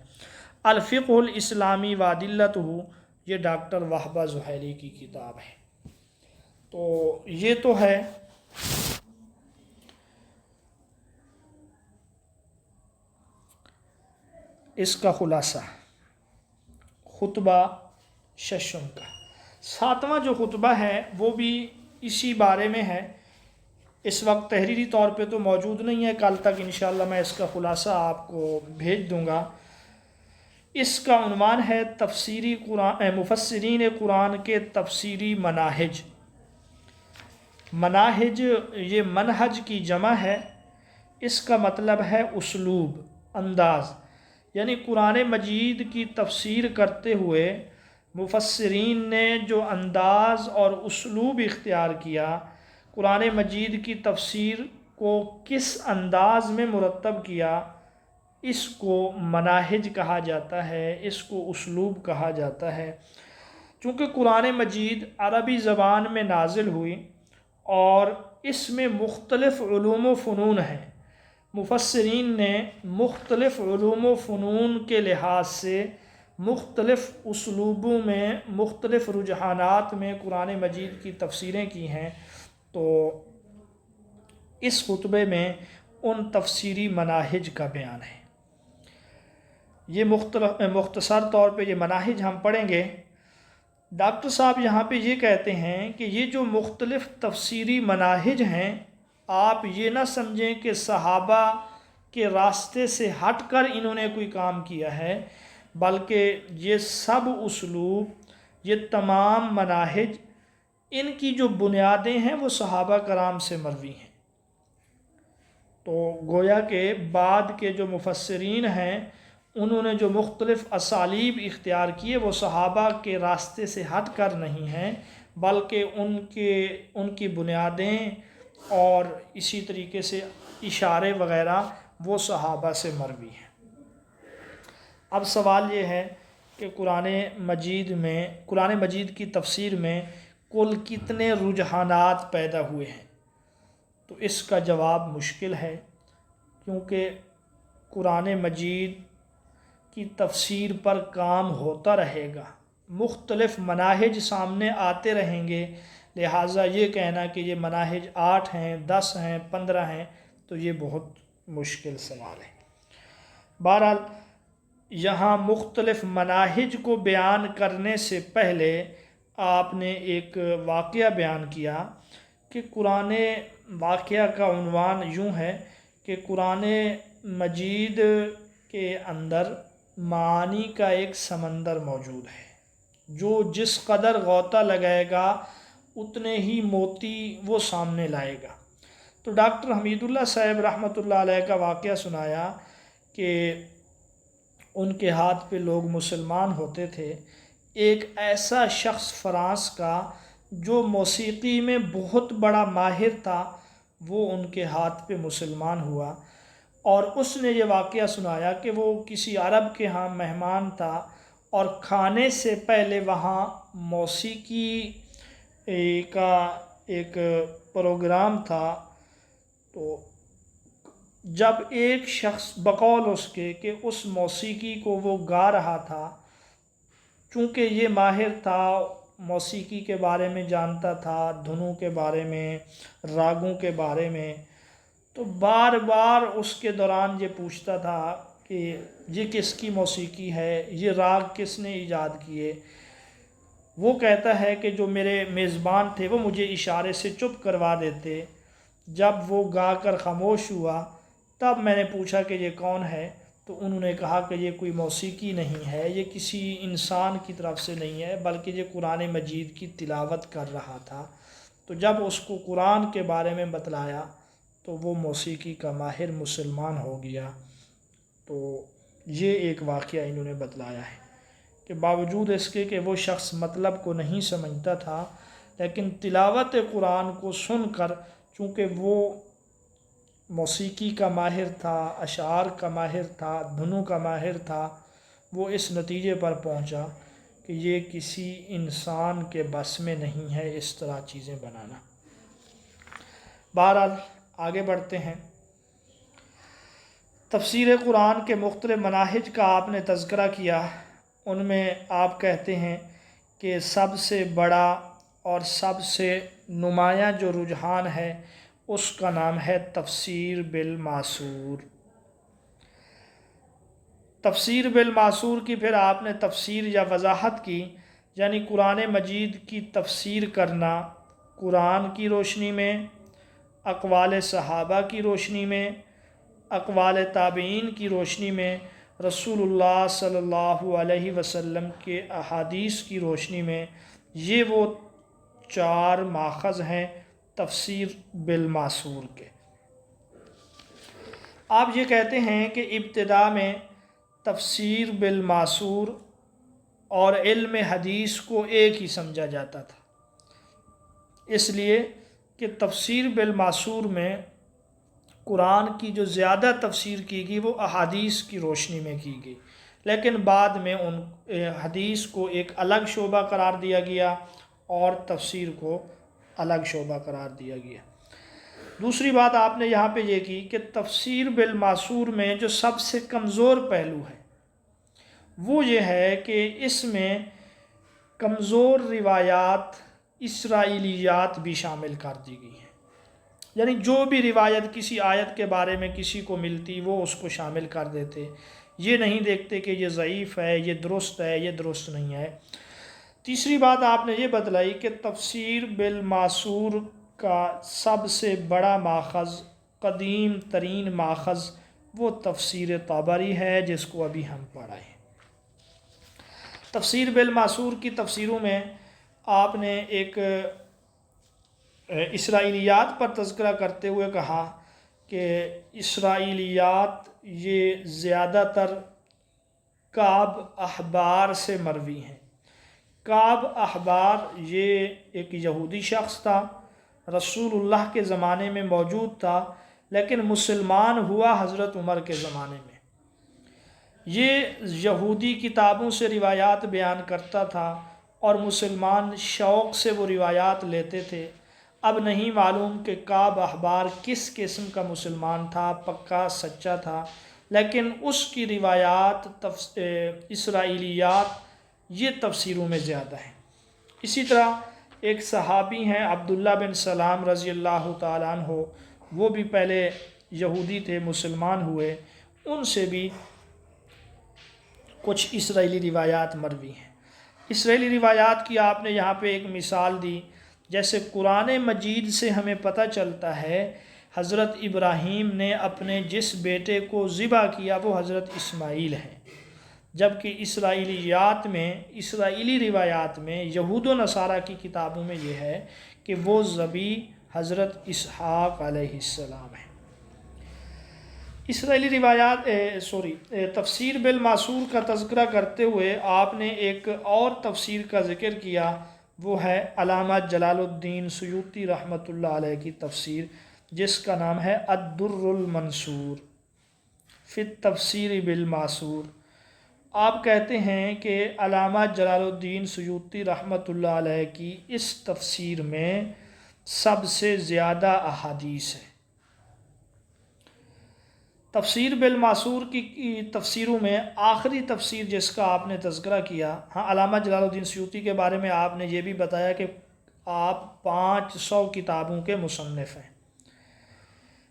الفقہ الاسلامی وادلتہ یہ ڈاکٹر وہبہ زحیلی کی کتاب ہے۔ تو یہ تو ہے اس کا خلاصہ خطبہ ششم کا 7واں جو خطبہ ہے وہ بھی اسی بارے میں ہے. اس وقت تحریری طور پہ تو موجود نہیں ہے، کل تک انشاءاللہ میں اس کا خلاصہ آپ کو بھیج دوں گا. اس کا عنوان ہے تفسیری قرآن، مفسرین قرآن کے تفسیری مناہج. مناہج یہ منہج کی جمع ہے، اس کا مطلب ہے اسلوب، انداز. یعنی قرآن مجید کی تفسیر کرتے ہوئے مفسرین نے جو انداز اور اسلوب اختیار کیا، قرآن مجید کی تفسیر کو کس انداز میں مرتب کیا، اس کو مناہج کہا جاتا ہے، اس کو اسلوب کہا جاتا ہے. چونکہ قرآن مجید عربی زبان میں نازل ہوئی اور اس میں مختلف علوم و فنون ہیں، مفسرین نے مختلف علوم و فنون کے لحاظ سے مختلف اسلوبوں میں، مختلف رجحانات میں قرآن مجید کی تفسیریں کی ہیں. تو اس خطبے میں ان تفسیری مناہج کا بیان ہے. یہ مختصر طور پہ یہ مناہج ہم پڑھیں گے. ڈاکٹر صاحب یہاں پہ یہ کہتے ہیں کہ یہ جو مختلف تفسیری مناہج ہیں، آپ یہ نہ سمجھیں کہ صحابہ کے راستے سے ہٹ کر انہوں نے کوئی کام کیا ہے، بلکہ یہ سب اسلوب، یہ تمام مناہج، ان کی جو بنیادیں ہیں وہ صحابہ کرام سے مروی ہیں. تو گویا کہ بعد کے جو مفسرین ہیں انہوں نے جو مختلف اسالیب اختیار کیے وہ صحابہ کے راستے سے ہٹ کر نہیں ہیں، بلکہ ان کی بنیادیں اور اسی طریقے سے اشارے وغیرہ وہ صحابہ سے مروی ہیں. اب سوال یہ ہے کہ قرآن مجید کی تفسیر میں کل کتنے رجحانات پیدا ہوئے ہیں؟ تو اس کا جواب مشکل ہے، کیونکہ قرآن مجید کی تفسیر پر کام ہوتا رہے گا، مختلف مناہج سامنے آتے رہیں گے. لہٰذا یہ کہنا کہ یہ مناہج 8 ہیں، 10 ہیں، 15 ہیں، تو یہ بہت مشکل سوال ہے. بہرحال یہاں مختلف مناہج کو بیان کرنے سے پہلے آپ نے ایک واقعہ بیان کیا کہ قرآن واقعہ کا عنوان یوں ہے کہ قرآن مجید کے اندر معانی کا ایک سمندر موجود ہے، جو جس قدر غوطہ لگائے گا اتنے ہی موتی وہ سامنے لائے گا. تو ڈاکٹر حمید اللہ صاحب رحمۃ اللہ علیہ کا واقعہ سنایا کہ ان کے ہاتھ پہ لوگ مسلمان ہوتے تھے. ایک ایسا شخص فرانس کا جو موسیقی میں بہت بڑا ماہر تھا، وہ ان کے ہاتھ پہ مسلمان ہوا، اور اس نے یہ واقعہ سنایا کہ وہ کسی عرب کے ہاں مہمان تھا اور کھانے سے پہلے وہاں موسیقی کا ایک پروگرام تھا. تو جب ایک شخص بقول اس کے کہ اس موسیقی کو وہ گا رہا تھا، چونکہ یہ ماہر تھا، موسیقی کے بارے میں جانتا تھا، دھنوں کے بارے میں، راگوں کے بارے میں، تو بار بار اس کے دوران یہ پوچھتا تھا کہ یہ کس کی موسیقی ہے، یہ راگ کس نے ایجاد کیے. وہ کہتا ہے کہ جو میرے میزبان تھے وہ مجھے اشارے سے چپ کروا دیتے. جب وہ گا کر خاموش ہوا تب میں نے پوچھا کہ یہ کون ہے، تو انہوں نے کہا کہ یہ کوئی موسیقی نہیں ہے، یہ کسی انسان کی طرف سے نہیں ہے، بلکہ یہ قرآن مجید کی تلاوت کر رہا تھا. تو جب اس کو قرآن کے بارے میں بتلایا تو وہ موسیقی کا ماہر مسلمان ہو گیا. تو یہ ایک واقعہ انہوں نے بتلایا ہے کہ باوجود اس کے کہ وہ شخص مطلب کو نہیں سمجھتا تھا، لیکن تلاوت قرآن کو سن کر، چونکہ وہ موسیقی کا ماہر تھا، اشعار کا ماہر تھا، دھنوں کا ماہر تھا، وہ اس نتیجے پر پہنچا کہ یہ کسی انسان کے بس میں نہیں ہے اس طرح چیزیں بنانا. بہرحال آگے بڑھتے ہیں. تفسیر قرآن کے مختلف مناہج کا آپ نے تذکرہ کیا. ان میں آپ کہتے ہیں کہ سب سے بڑا اور سب سے نمایاں جو رجحان ہے اس کا نام ہے تفسیر بالماسور۔ تفسیر بالماسور کی پھر آپ نے تفسیر یا وضاحت کی، یعنی قرآن مجید کی تفسیر کرنا قرآن کی روشنی میں، اقوال صحابہ کی روشنی میں، اقوال تابعین کی روشنی میں، رسول اللہ صلی اللہ علیہ وسلم کے احادیث کی روشنی میں۔ یہ وہ 4 ماخذ ہیں تفسیر بالماسور کے۔ آپ یہ کہتے ہیں کہ ابتدا میں تفسیر بالماسور اور علم حدیث کو ایک ہی سمجھا جاتا تھا، اس لیے کہ تفسیر بالماسور میں قرآن کی جو زیادہ تفسیر کی گئی وہ احادیث کی روشنی میں کی گئی، لیکن بعد میں ان حدیث کو ایک الگ شعبہ قرار دیا گیا اور تفسیر کو الگ شعبہ قرار دیا گیا۔ دوسری بات آپ نے یہاں پہ یہ کی کہ تفسیر بالماسور میں جو سب سے کمزور پہلو ہے وہ یہ ہے کہ اس میں کمزور روایات، اسرائیلیات بھی شامل کر دی گئی ہیں، یعنی جو بھی روایت کسی آیت کے بارے میں کسی کو ملتی وہ اس کو شامل کر دیتے، یہ نہیں دیکھتے کہ یہ ضعیف ہے، یہ درست ہے، یہ درست نہیں ہے۔ تیسری بات آپ نے یہ بتلائی کہ تفسیر بالماسور کا سب سے بڑا ماخذ، قدیم ترین ماخذ وہ تفسیر طبری ہے جس کو ابھی ہم پڑھائیں۔ تفسیر بالماسور کی تفسیروں میں آپ نے ایک اسرائیلیات پر تذکرہ کرتے ہوئے کہا کہ اسرائیلیات یہ زیادہ تر کعب احبار سے مروی ہیں۔ کعب احبار یہ ایک یہودی شخص تھا، رسول اللہ کے زمانے میں موجود تھا، لیکن مسلمان ہوا حضرت عمر کے زمانے میں۔ یہ یہودی کتابوں سے روایات بیان کرتا تھا اور مسلمان شوق سے وہ روایات لیتے تھے۔ اب نہیں معلوم کہ کعب احبار کس قسم کا مسلمان تھا، پکا سچا تھا، لیکن اس کی روایات اسرائیلیات یہ تفسیروں میں زیادہ ہیں۔ اسی طرح ایک صحابی ہیں عبداللہ بن سلام رضی اللہ تعالیٰ عنہ، وہ بھی پہلے یہودی تھے، مسلمان ہوئے، ان سے بھی کچھ اسرائیلی روایات مروی ہیں۔ اسرائیلی روایات کی آپ نے یہاں پہ ایک مثال دی، جیسے قرآن مجید سے ہمیں پتہ چلتا ہے حضرت ابراہیم نے اپنے جس بیٹے کو ذبح کیا وہ حضرت اسماعیل ہیں، جبکہ اسرائیلی روایات میں یہود و نصارہ کی کتابوں میں یہ ہے کہ وہ ذبیح حضرت اسحاق علیہ السلام ہیں۔ اسرائیلی روایات تفسیر بالماسور کا تذکرہ کرتے ہوئے آپ نے ایک اور تفسیر کا ذکر کیا، وہ ہے علامہ جلال الدین سیوطی رحمۃ اللہ علیہ کی تفسیر، جس کا نام ہے الدر المنصور فی التفسیر بالماسور۔ آپ کہتے ہیں کہ علامہ جلال الدین سیوطی رحمۃ اللہ علیہ کی اس تفسیر میں سب سے زیادہ احادیث ہیں۔ تفسیر بالماسور کی تفسیروں میں آخری تفسیر جس کا آپ نے تذکرہ کیا، ہاں علامہ جلال الدین سیوطی کے بارے میں آپ نے یہ بھی بتایا کہ آپ 500 کتابوں کے مصنف ہیں،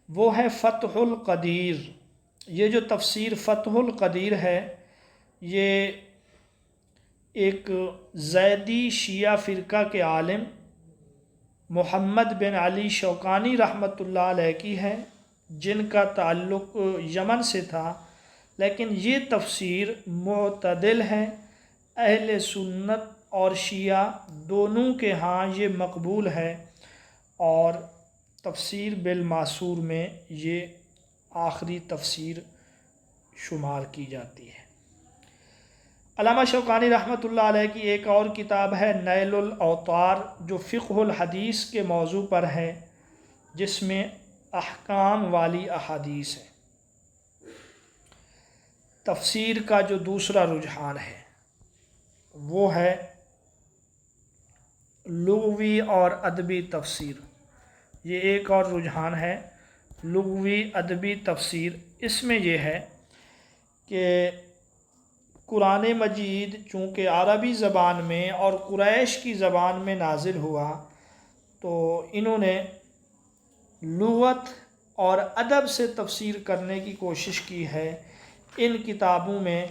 وہ ہے فتح القدیر۔ یہ جو تفسیر فتح القدیر ہے یہ ایک زیدی شیعہ فرقہ کے عالم محمد بن علی شوکانی رحمۃ اللہ علیہ کی ہے، جن کا تعلق یمن سے تھا، لیکن یہ تفسیر معتدل ہے، اہل سنت اور شیعہ دونوں کے ہاں یہ مقبول ہے، اور تفسیر بالماسور میں یہ آخری تفسیر شمار کی جاتی ہے۔ علامہ شوکانی رحمۃ اللہ علیہ کی ایک اور کتاب ہے نیل الاوطار، جو فقہ الحدیث کے موضوع پر ہے، جس میں احکام والی احادیث ہے۔ تفسیر کا جو دوسرا رجحان ہے وہ ہے لغوی اور ادبی تفسیر۔ یہ ایک اور رجحان ہے لغوی ادبی تفسیر۔ اس میں یہ ہے کہ قرآن مجید چونکہ عربی زبان میں اور قریش کی زبان میں نازل ہوا تو انہوں نے لغت اور ادب سے تفسیر کرنے کی کوشش کی ہے۔ ان کتابوں میں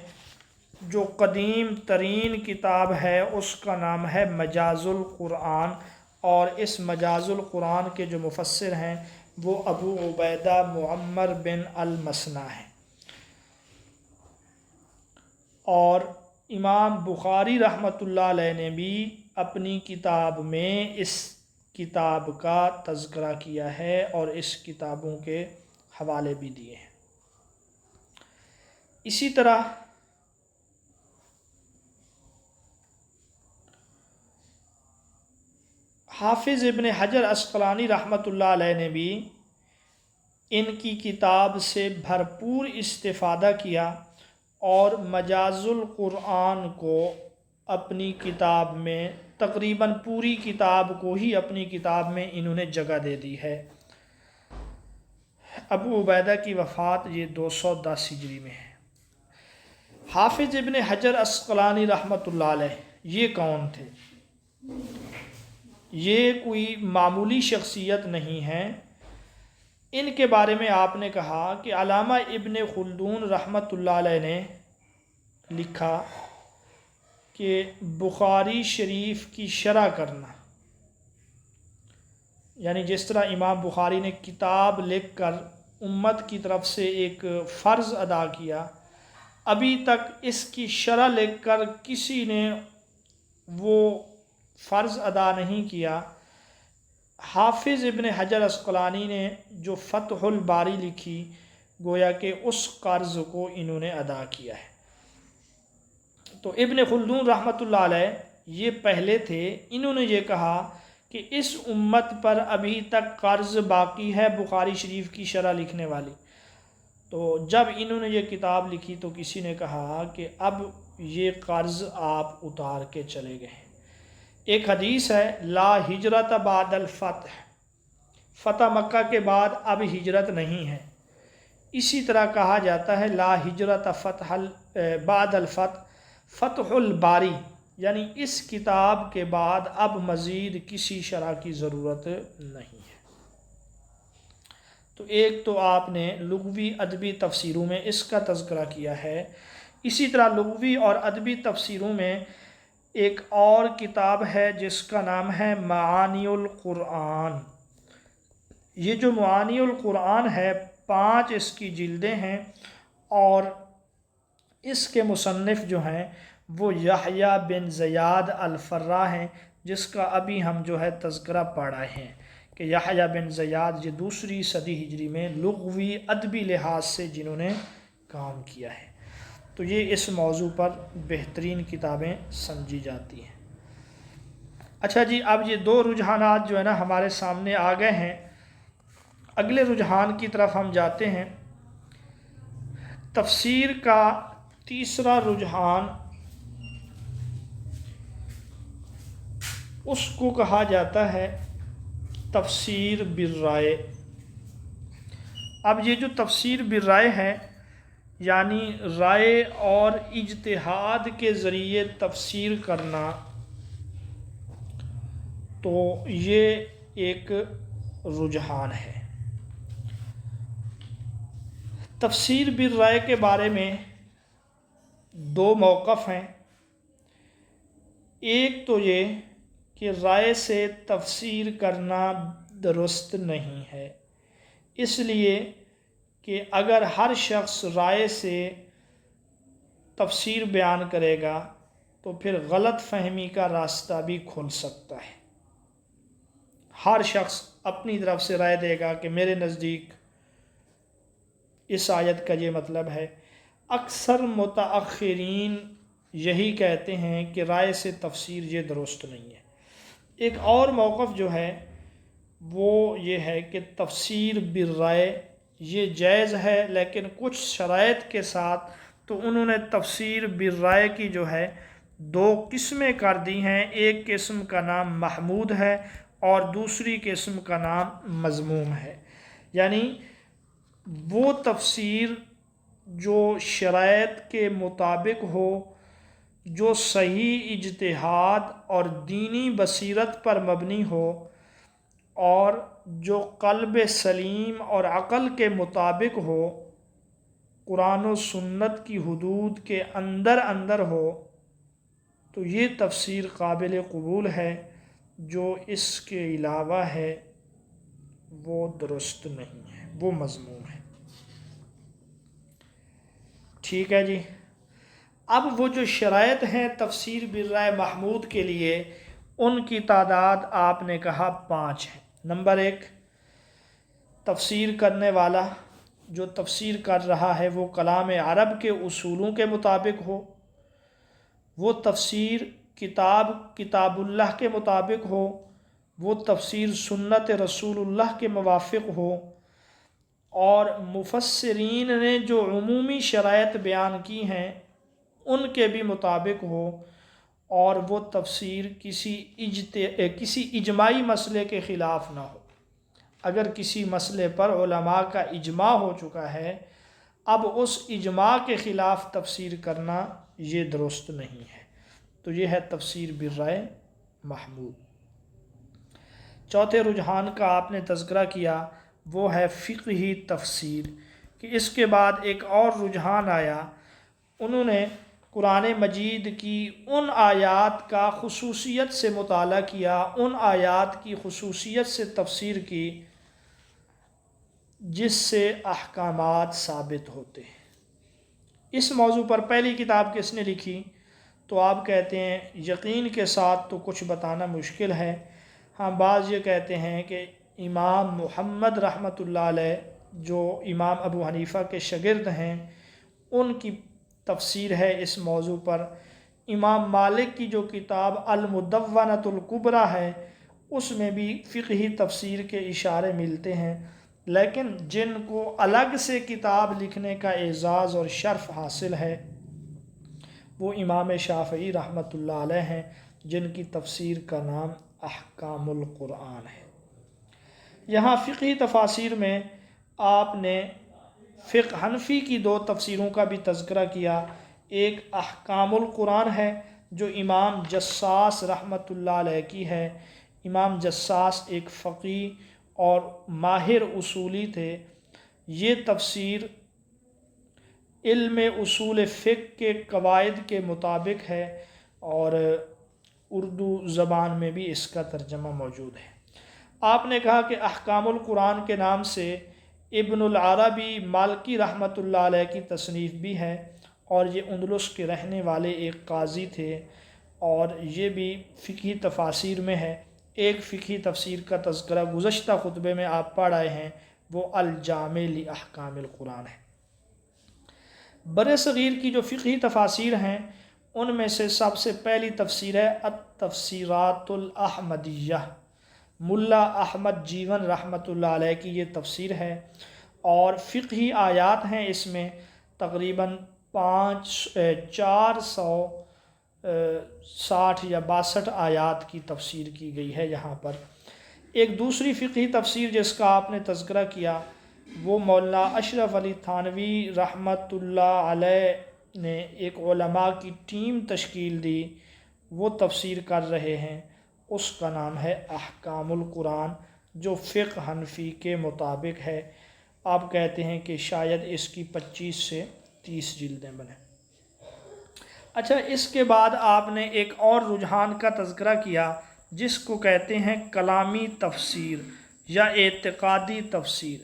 جو قدیم ترین کتاب ہے اس کا نام ہے مجاز القرآن، اور اس مجاز القرآن کے جو مفسر ہیں وہ ابو عبیدہ معمر بن المثنیٰ ہیں۔ اور امام بخاری رحمۃ اللہ علیہ نے بھی اپنی کتاب میں اس کتاب کا تذکرہ کیا ہے اور اس کتابوں کے حوالے بھی دیے ہیں۔ اسی طرح حافظ ابن حجر عسقلانی رحمۃ اللہ علیہ نے بھی ان کی کتاب سے بھرپور استفادہ کیا اور مجاز القرآن کو اپنی کتاب میں تقریباً پوری کتاب کو ہی اپنی کتاب میں انہوں نے جگہ دے دی ہے۔ ابو عبیدہ کی وفات یہ 210 ہجری میں ہے۔ حافظ ابن حجر عسقلانی رحمۃ اللہ علیہ یہ کون تھے؟ یہ کوئی معمولی شخصیت نہیں ہے۔ ان کے بارے میں آپ نے کہا کہ علامہ ابن خلدون رحمۃ اللہ علیہ نے لکھا کہ بخاری شریف کی شرح کرنا، یعنی جس طرح امام بخاری نے کتاب لکھ کر امت کی طرف سے ایک فرض ادا کیا، ابھی تک اس کی شرح لکھ کر کسی نے وہ فرض ادا نہیں کیا۔ حافظ ابن حجر عسقلانی نے جو فتح الباری لکھی گویا کہ اس قرض کو انہوں نے ادا کیا ہے۔ تو ابن خلدون رحمۃ اللہ علیہ یہ پہلے تھے، انہوں نے یہ کہا کہ اس امت پر ابھی تک قرض باقی ہے بخاری شریف کی شرح لکھنے والی۔ تو جب انہوں نے یہ کتاب لکھی تو کسی نے کہا کہ اب یہ قرض آپ اتار کے چلے گئے۔ ایک حدیث ہے لا ہجرت بعد الفتح، فتح مکہ کے بعد اب ہجرت نہیں ہے۔ اسی طرح کہا جاتا ہے لا ہجرت بعد الفتح، فتح الباری، یعنی اس کتاب کے بعد اب مزید کسی شرح کی ضرورت نہیں ہے۔ تو ایک تو آپ نے لغوی ادبی تفسیروں میں اس کا تذکرہ کیا ہے، اسی طرح لغوی اور ادبی تفسیروں میں ایک اور کتاب ہے جس کا نام ہے معانی القرآن۔ یہ جو معانی القرآن ہے 5 اس کی جلدیں ہیں، اور اس کے مصنف جو ہیں وہ یحییٰ بن زیاد الفراء ہیں، جس کا ابھی ہم جو ہے تذکرہ پڑھ رہے ہیں کہ یحییٰ بن زیاد یہ 2 صدی ہجری میں لغوی ادبی لحاظ سے جنہوں نے کام کیا ہے۔ تو یہ اس موضوع پر بہترین کتابیں سمجھی جاتی ہیں۔ اچھا جی، اب یہ 2 رجحانات جو ہے نا ہمارے سامنے آ گئے ہیں۔ اگلے رجحان کی طرف ہم جاتے ہیں۔ تفسیر کا تیسرا رجحان اس کو کہا جاتا ہے تفسیر بالرائے۔ اب یہ جو تفسیر بالرائے ہے یعنی رائے اور اجتہاد کے ذریعے تفسیر کرنا، تو یہ ایک رجحان ہے۔ تفسیر بالرائے کے بارے میں 2 موقف ہیں۔ ایک تو یہ کہ رائے سے تفسیر کرنا درست نہیں ہے، اس لیے کہ اگر ہر شخص رائے سے تفسیر بیان کرے گا تو پھر غلط فہمی کا راستہ بھی کھل سکتا ہے۔ ہر شخص اپنی طرف سے رائے دے گا کہ میرے نزدیک اس آیت کا یہ مطلب ہے۔ اکثر متاخرین یہی کہتے ہیں کہ رائے سے تفسیر یہ درست نہیں ہے۔ ایک اور موقف جو ہے وہ یہ ہے کہ تفسیر بالرائے یہ جائز ہے، لیکن کچھ شرائط کے ساتھ۔ تو انہوں نے تفسیر بالرائے کی جو ہے 2 قسمیں کر دی ہیں۔ ایک قسم کا نام محمود ہے اور دوسری قسم کا نام مذموم ہے، یعنی وہ تفسیر جو شرائط کے مطابق ہو، جو صحیح اجتہاد اور دینی بصیرت پر مبنی ہو، اور جو قلب سلیم اور عقل کے مطابق ہو، قرآن و سنت کی حدود کے اندر ہو، تو یہ تفسیر قابل قبول ہے۔ جو اس کے علاوہ ہے وہ درست نہیں ہے، وہ مذموم ہے۔ ٹھیک ہے جی۔ اب وہ جو شرائط ہیں تفسیر بالرائے محمود کے لیے، ان کی تعداد آپ نے کہا 5 ہے۔ نمبر 1، تفسیر کرنے والا جو تفسیر کر رہا ہے وہ کلام عرب کے اصولوں کے مطابق ہو، وہ تفسیر کتاب اللہ کے مطابق ہو، وہ تفسیر سنت رسول اللہ کے موافق ہو، اور مفسرین نے جو عمومی شرائط بیان کی ہیں ان کے بھی مطابق ہو، اور وہ تفسیر کسی اجماعی مسئلے کے خلاف نہ ہو۔ اگر کسی مسئلے پر علماء کا اجماع ہو چکا ہے، اب اس اجماع کے خلاف تفسیر کرنا یہ درست نہیں ہے۔ تو یہ ہے تفسیر بالرائے محمود۔ چوتھے رجحان کا آپ نے تذکرہ کیا، وہ ہے فقہی تفسیر، کہ اس کے بعد ایک اور رجحان آیا۔ انہوں نے قرآن مجید کی ان آیات کا خصوصیت سے مطالعہ کیا، ان آیات کی خصوصیت سے تفسیر کی جس سے احکامات ثابت ہوتے ہیں۔ اس موضوع پر پہلی کتاب کس نے لکھی؟ تو آپ کہتے ہیں یقین کے ساتھ تو کچھ بتانا مشکل ہے، ہاں بعض یہ کہتے ہیں کہ امام محمد رحمۃ اللہ علیہ جو امام ابو حنیفہ کے شاگرد ہیں ان کی تفسیر ہے اس موضوع پر۔ امام مالک کی جو کتاب المدونۃ الکبریٰ ہے اس میں بھی فقہی تفسیر کے اشارے ملتے ہیں، لیکن جن کو الگ سے کتاب لکھنے کا اعزاز اور شرف حاصل ہے وہ امام شافعی رحمۃ اللہ علیہ ہیں، جن کی تفسیر کا نام احکام القرآن ہے۔ یہاں فقہی تفاسیر میں آپ نے فقہ حنفی کی 2 تفسیروں کا بھی تذکرہ کیا۔ ایک احکام القرآن ہے جو امام جساس رحمۃ اللہ علیہ کی ہے۔ امام جساس ایک فقیہ اور ماہر اصولی تھے۔ یہ تفسیر علم اصول فقہ کے قواعد کے مطابق ہے، اور اردو زبان میں بھی اس کا ترجمہ موجود ہے۔ آپ نے کہا کہ احکام القرآن کے نام سے ابن العربی مالکی رحمۃ اللہ علیہ کی تصنیف بھی ہے، اور یہ اندلس کے رہنے والے ایک قاضی تھے، اور یہ بھی فقہی تفاسیر میں ہے۔ ایک فقہی تفسیر کا تذکرہ گزشتہ خطبے میں آپ پڑھ آئے ہیں، وہ الجامع لاحکام القرآن ہے۔ بر صغیر کی جو فقہی تفاسیر ہیں ان میں سے سب سے پہلی تفسیر ہے التفسیرات الاحمدیہ، ملا احمد جیون رحمۃ اللہ علیہ کی یہ تفسیر ہے، اور فقہی آیات ہیں اس میں تقریباً 460 یا 62 آیات کی تفسیر کی گئی ہے یہاں پر۔ ایک دوسری فقہی تفسیر جس کا آپ نے تذکرہ کیا وہ مولانا اشرف علی تھانوی رحمۃ اللہ علیہ نے ایک علماء کی ٹیم تشکیل دی، وہ تفسیر کر رہے ہیں، اس کا نام ہے احکام القرآن، جو فقہ حنفی کے مطابق ہے۔ آپ کہتے ہیں کہ شاید اس کی 25 سے 30 جلدیں بنیں۔ اچھا، اس کے بعد آپ نے ایک اور رجحان کا تذکرہ کیا جس کو کہتے ہیں کلامی تفسیر یا اعتقادی تفسیر۔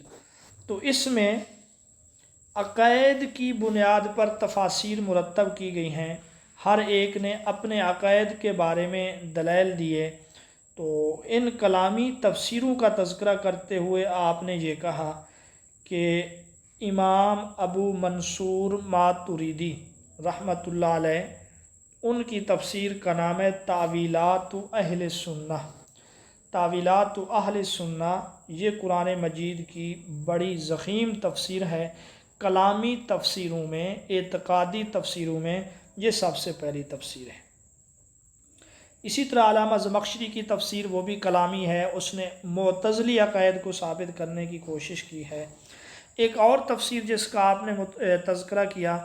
تو اس میں عقائد کی بنیاد پر تفاسیر مرتب کی گئی ہیں، ہر ایک نے اپنے عقائد کے بارے میں دلائل دیے۔ تو ان کلامی تفسیروں کا تذکرہ کرتے ہوئے آپ نے یہ کہا کہ امام ابو منصور ماتریدی رحمۃ اللہ علیہ ان کی تفسیر کا نام ہے تاویلات اہل سنہ۔ تاویلات اہل سنہ یہ قرآن مجید کی بڑی ضخیم تفسیر ہے۔ کلامی تفسیروں میں، اعتقادی تفسیروں میں یہ سب سے پہلی تفسیر ہے۔ اسی طرح علامہ زمخشری کی تفسیر وہ بھی کلامی ہے، اس نے معتزلی عقائد کو ثابت کرنے کی کوشش کی ہے۔ ایک اور تفسیر جس کا آپ نے تذکرہ کیا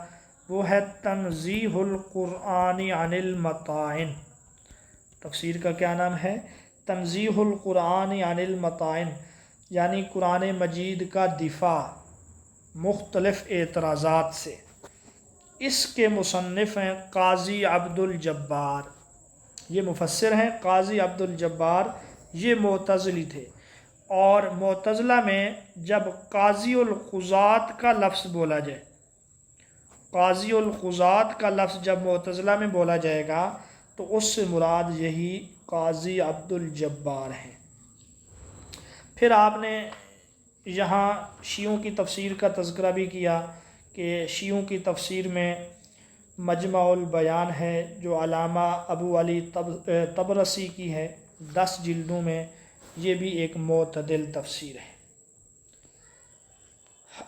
وہ ہے تنزیہ القرآن عن المطائن. تفسیر کا کیا نام ہے؟ تنزیہ القرآن عن المطائن، یعنی قرآن مجید کا دفاع مختلف اعتراضات سے. اس کے مصنف ہیں قاضی عبد الجبار. یہ مفسر ہیں قاضی عبد الجبار. یہ معتزلی تھے، اور معتزلہ میں جب قاضی القضات کا لفظ بولا جائے، قاضی القضات کا لفظ جب معتزلہ میں بولا جائے گا تو اس سے مراد یہی قاضی عبد الجبار ہیں. پھر آپ نے یہاں شیعوں کی تفسیر کا تذکرہ بھی کیا کہ شیعوں کی تفسیر میں مجمع البیان ہے جو علامہ ابو علی طبرسی کی ہے، 10 جلدوں میں. یہ بھی ایک معتدل تفسیر ہے.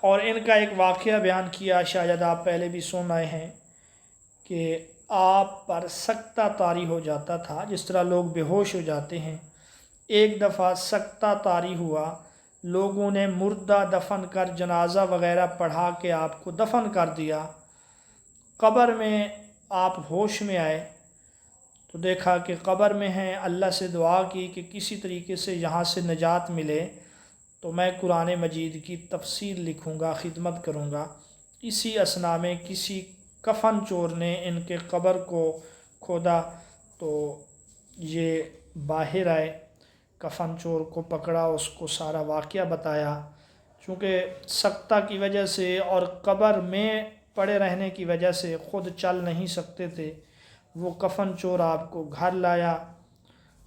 اور ان کا ایک واقعہ بیان کیا، شاید آپ پہلے بھی سن آئے ہیں، کہ آپ پر سکتہ طاری ہو جاتا تھا، جس طرح لوگ بے ہوش ہو جاتے ہیں. ایک دفعہ سکتہ طاری ہوا، لوگوں نے مردہ دفن کر جنازہ وغیرہ پڑھا کے آپ کو دفن کر دیا. قبر میں آپ ہوش میں آئے تو دیکھا کہ قبر میں ہیں. اللہ سے دعا کی کہ کسی طریقے سے یہاں سے نجات ملے تو میں قرآن مجید کی تفسیر لکھوں گا، خدمت کروں گا. اسی اثنا میں کسی کفن چور نے ان کے قبر کو کھودا تو یہ باہر آئے، کفن چور کو پکڑا، اس کو سارا واقعہ بتایا. چونکہ سکتہ کی وجہ سے اور قبر میں پڑے رہنے کی وجہ سے خود چل نہیں سکتے تھے. وہ کفن چور آپ کو گھر لایا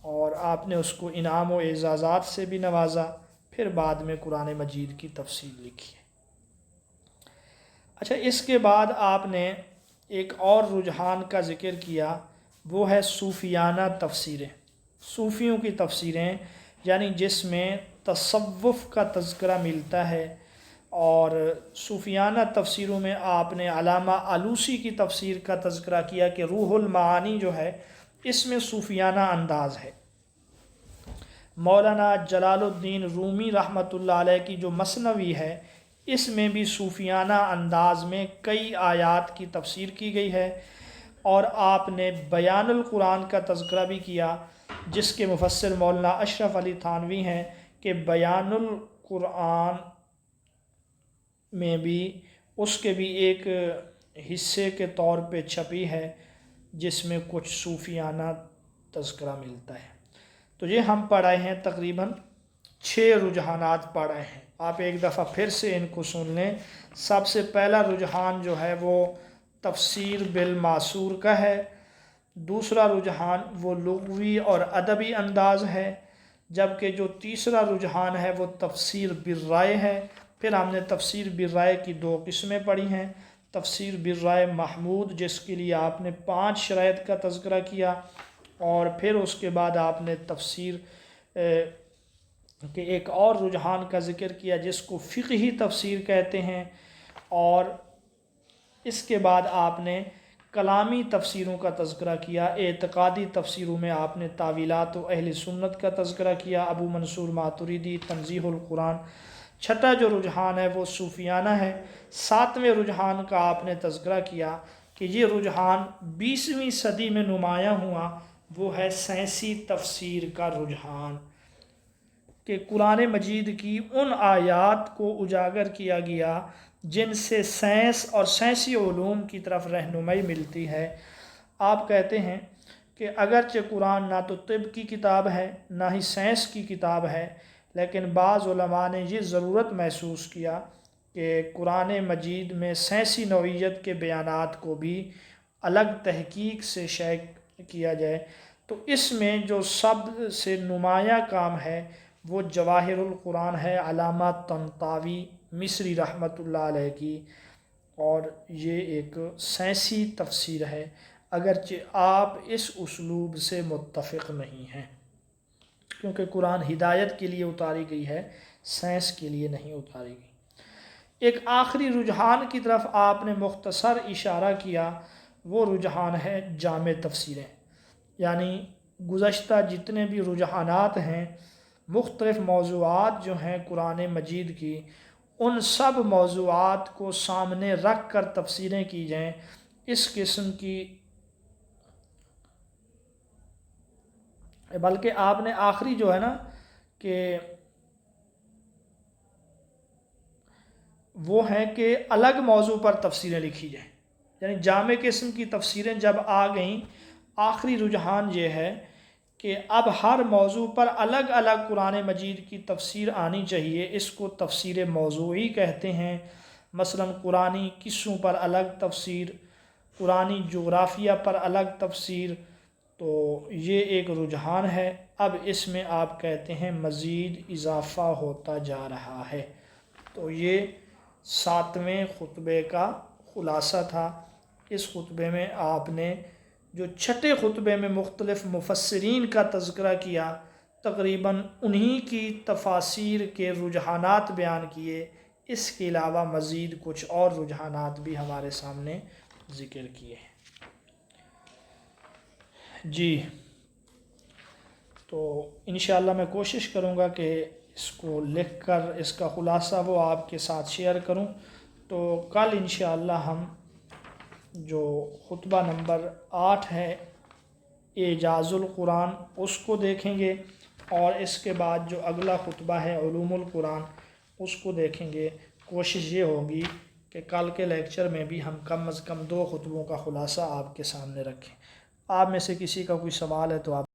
اور آپ نے اس کو انعام و اعزازات سے بھی نوازا. پھر بعد میں قرآن مجید کی تفسیر لکھی ہے. اچھا، اس کے بعد آپ نے ایک اور رجحان کا ذکر کیا، وہ ہے صوفیانہ تفسیریں. صوفیوں کی تفسیریں، یعنی جس میں تصوف کا تذکرہ ملتا ہے. اور صوفیانہ تفسیروں میں آپ نے علامہ آلوسی کی تفسیر کا تذکرہ کیا کہ روح المعانی جو ہے اس میں صوفیانہ انداز ہے. مولانا جلال الدین رومی رحمۃ اللہ علیہ کی جو مثنوی ہے اس میں بھی صوفیانہ انداز میں کئی آیات کی تفسیر کی گئی ہے. اور آپ نے بیان القرآن کا تذکرہ بھی کیا، جس کے مفسر مولانا اشرف علی تھانوی ہیں، کہ بیان القرآن میں بھی اس کے بھی ایک حصے کے طور پہ چھپی ہے جس میں کچھ صوفیانہ تذکرہ ملتا ہے. تو یہ ہم پڑھائے ہیں، تقریباً 6 رجحانات پڑھائے ہیں. آپ ایک دفعہ پھر سے ان کو سن لیں. سب سے پہلا رجحان جو ہے وہ تفسیر بالمعصور کا ہے. دوسرا رجحان وہ لغوی اور ادبی انداز ہے، جبکہ جو تیسرا رجحان ہے وہ تفسیر بالرائے ہے. پھر ہم نے تفسیر بالرائے کی 2 قسمیں پڑھی ہیں. تفسیر بالرائے محمود، جس کے لیے آپ نے 5 شرائط کا تذکرہ کیا، اور پھر اس کے بعد آپ نے تفسیر کہ ایک اور رجحان کا ذکر کیا جس کو فقہی تفسیر کہتے ہیں. اور اس کے بعد آپ نے کلامی تفسیروں کا تذکرہ کیا. اعتقادی تفسیروں میں آپ نے تاویلات و اہل سنت کا تذکرہ کیا، ابو منصور ماتریدی، تنزیہ القرآن. چھٹا جو رجحان ہے وہ صوفیانہ ہے. 7ویں رجحان کا آپ نے تذکرہ کیا کہ یہ رجحان 20ویں صدی میں نمایاں ہوا، وہ ہے سائنسی تفسیر کا رجحان، کہ قرآن مجید کی ان آیات کو اجاگر کیا گیا جن سے سائنس اور سائنسی علوم کی طرف رہنمائی ملتی ہے. آپ کہتے ہیں کہ اگرچہ قرآن نہ تو طب کی کتاب ہے نہ ہی سائنس کی کتاب ہے، لیکن بعض علماء نے یہ ضرورت محسوس کیا کہ قرآن مجید میں سائنسی نوعیت کے بیانات کو بھی الگ تحقیق سے شائع کیا جائے. تو اس میں جو سب سے نمایاں کام ہے وہ جواہر القرآن ہے، علامہ طنطاوی مصری رحمۃ اللہ علیہ کی. اور یہ ایک سائنسی تفسیر ہے، اگرچہ آپ اس اسلوب سے متفق نہیں ہیں، کیونکہ قرآن ہدایت کے لیے اتاری گئی ہے، سائنس کے لیے نہیں اتاری گئی. ایک آخری رجحان کی طرف آپ نے مختصر اشارہ کیا، وہ رجحان ہے جامع تفسیریں. یعنی گزشتہ جتنے بھی رجحانات ہیں، مختلف موضوعات جو ہیں قرآن مجید کی، ان سب موضوعات کو سامنے رکھ کر تفسیریں کی جائیں، اس قسم کی، بلکہ آپ نے آخری جو ہے نا کہ وہ ہیں کہ الگ موضوع پر تفسیریں لکھی جائیں، یعنی جامع قسم کی تفسیریں جب آ گئیں، آخری رجحان یہ ہے کہ اب ہر موضوع پر الگ الگ قرآن مجید کی تفسیر آنی چاہیے، اس کو تفسیر موضوعی کہتے ہیں۔ مثلا قرآنی قصوں پر الگ تفسیر، قرآنی جغرافیہ پر الگ تفسیر، تو یہ ایک رجحان ہے۔ اب اس میں آپ کہتے ہیں مزید اضافہ ہوتا جا رہا ہے۔ تو یہ 7ویں خطبے کا خلاصہ تھا۔ اس خطبے میں آپ نے جو چھٹے خطبے میں مختلف مفسرین کا تذکرہ کیا، تقریباً انہی کی تفاسیر کے رجحانات بیان کیے، اس کے علاوہ مزید کچھ اور رجحانات بھی ہمارے سامنے ذکر کیے۔ جی، تو انشاءاللہ میں کوشش کروں گا کہ اس کو لکھ کر اس کا خلاصہ وہ آپ کے ساتھ شیئر کروں۔ تو کل انشاءاللہ ہم جو خطبہ نمبر 8 ہے اعجاز القرآن، اس کو دیکھیں گے، اور اس کے بعد جو اگلا خطبہ ہے علوم القرآن، اس کو دیکھیں گے۔ کوشش یہ ہوگی کہ کل کے لیکچر میں بھی ہم کم از کم 2 خطبوں کا خلاصہ آپ کے سامنے رکھیں۔ آپ میں سے کسی کا کوئی سوال ہے تو آپ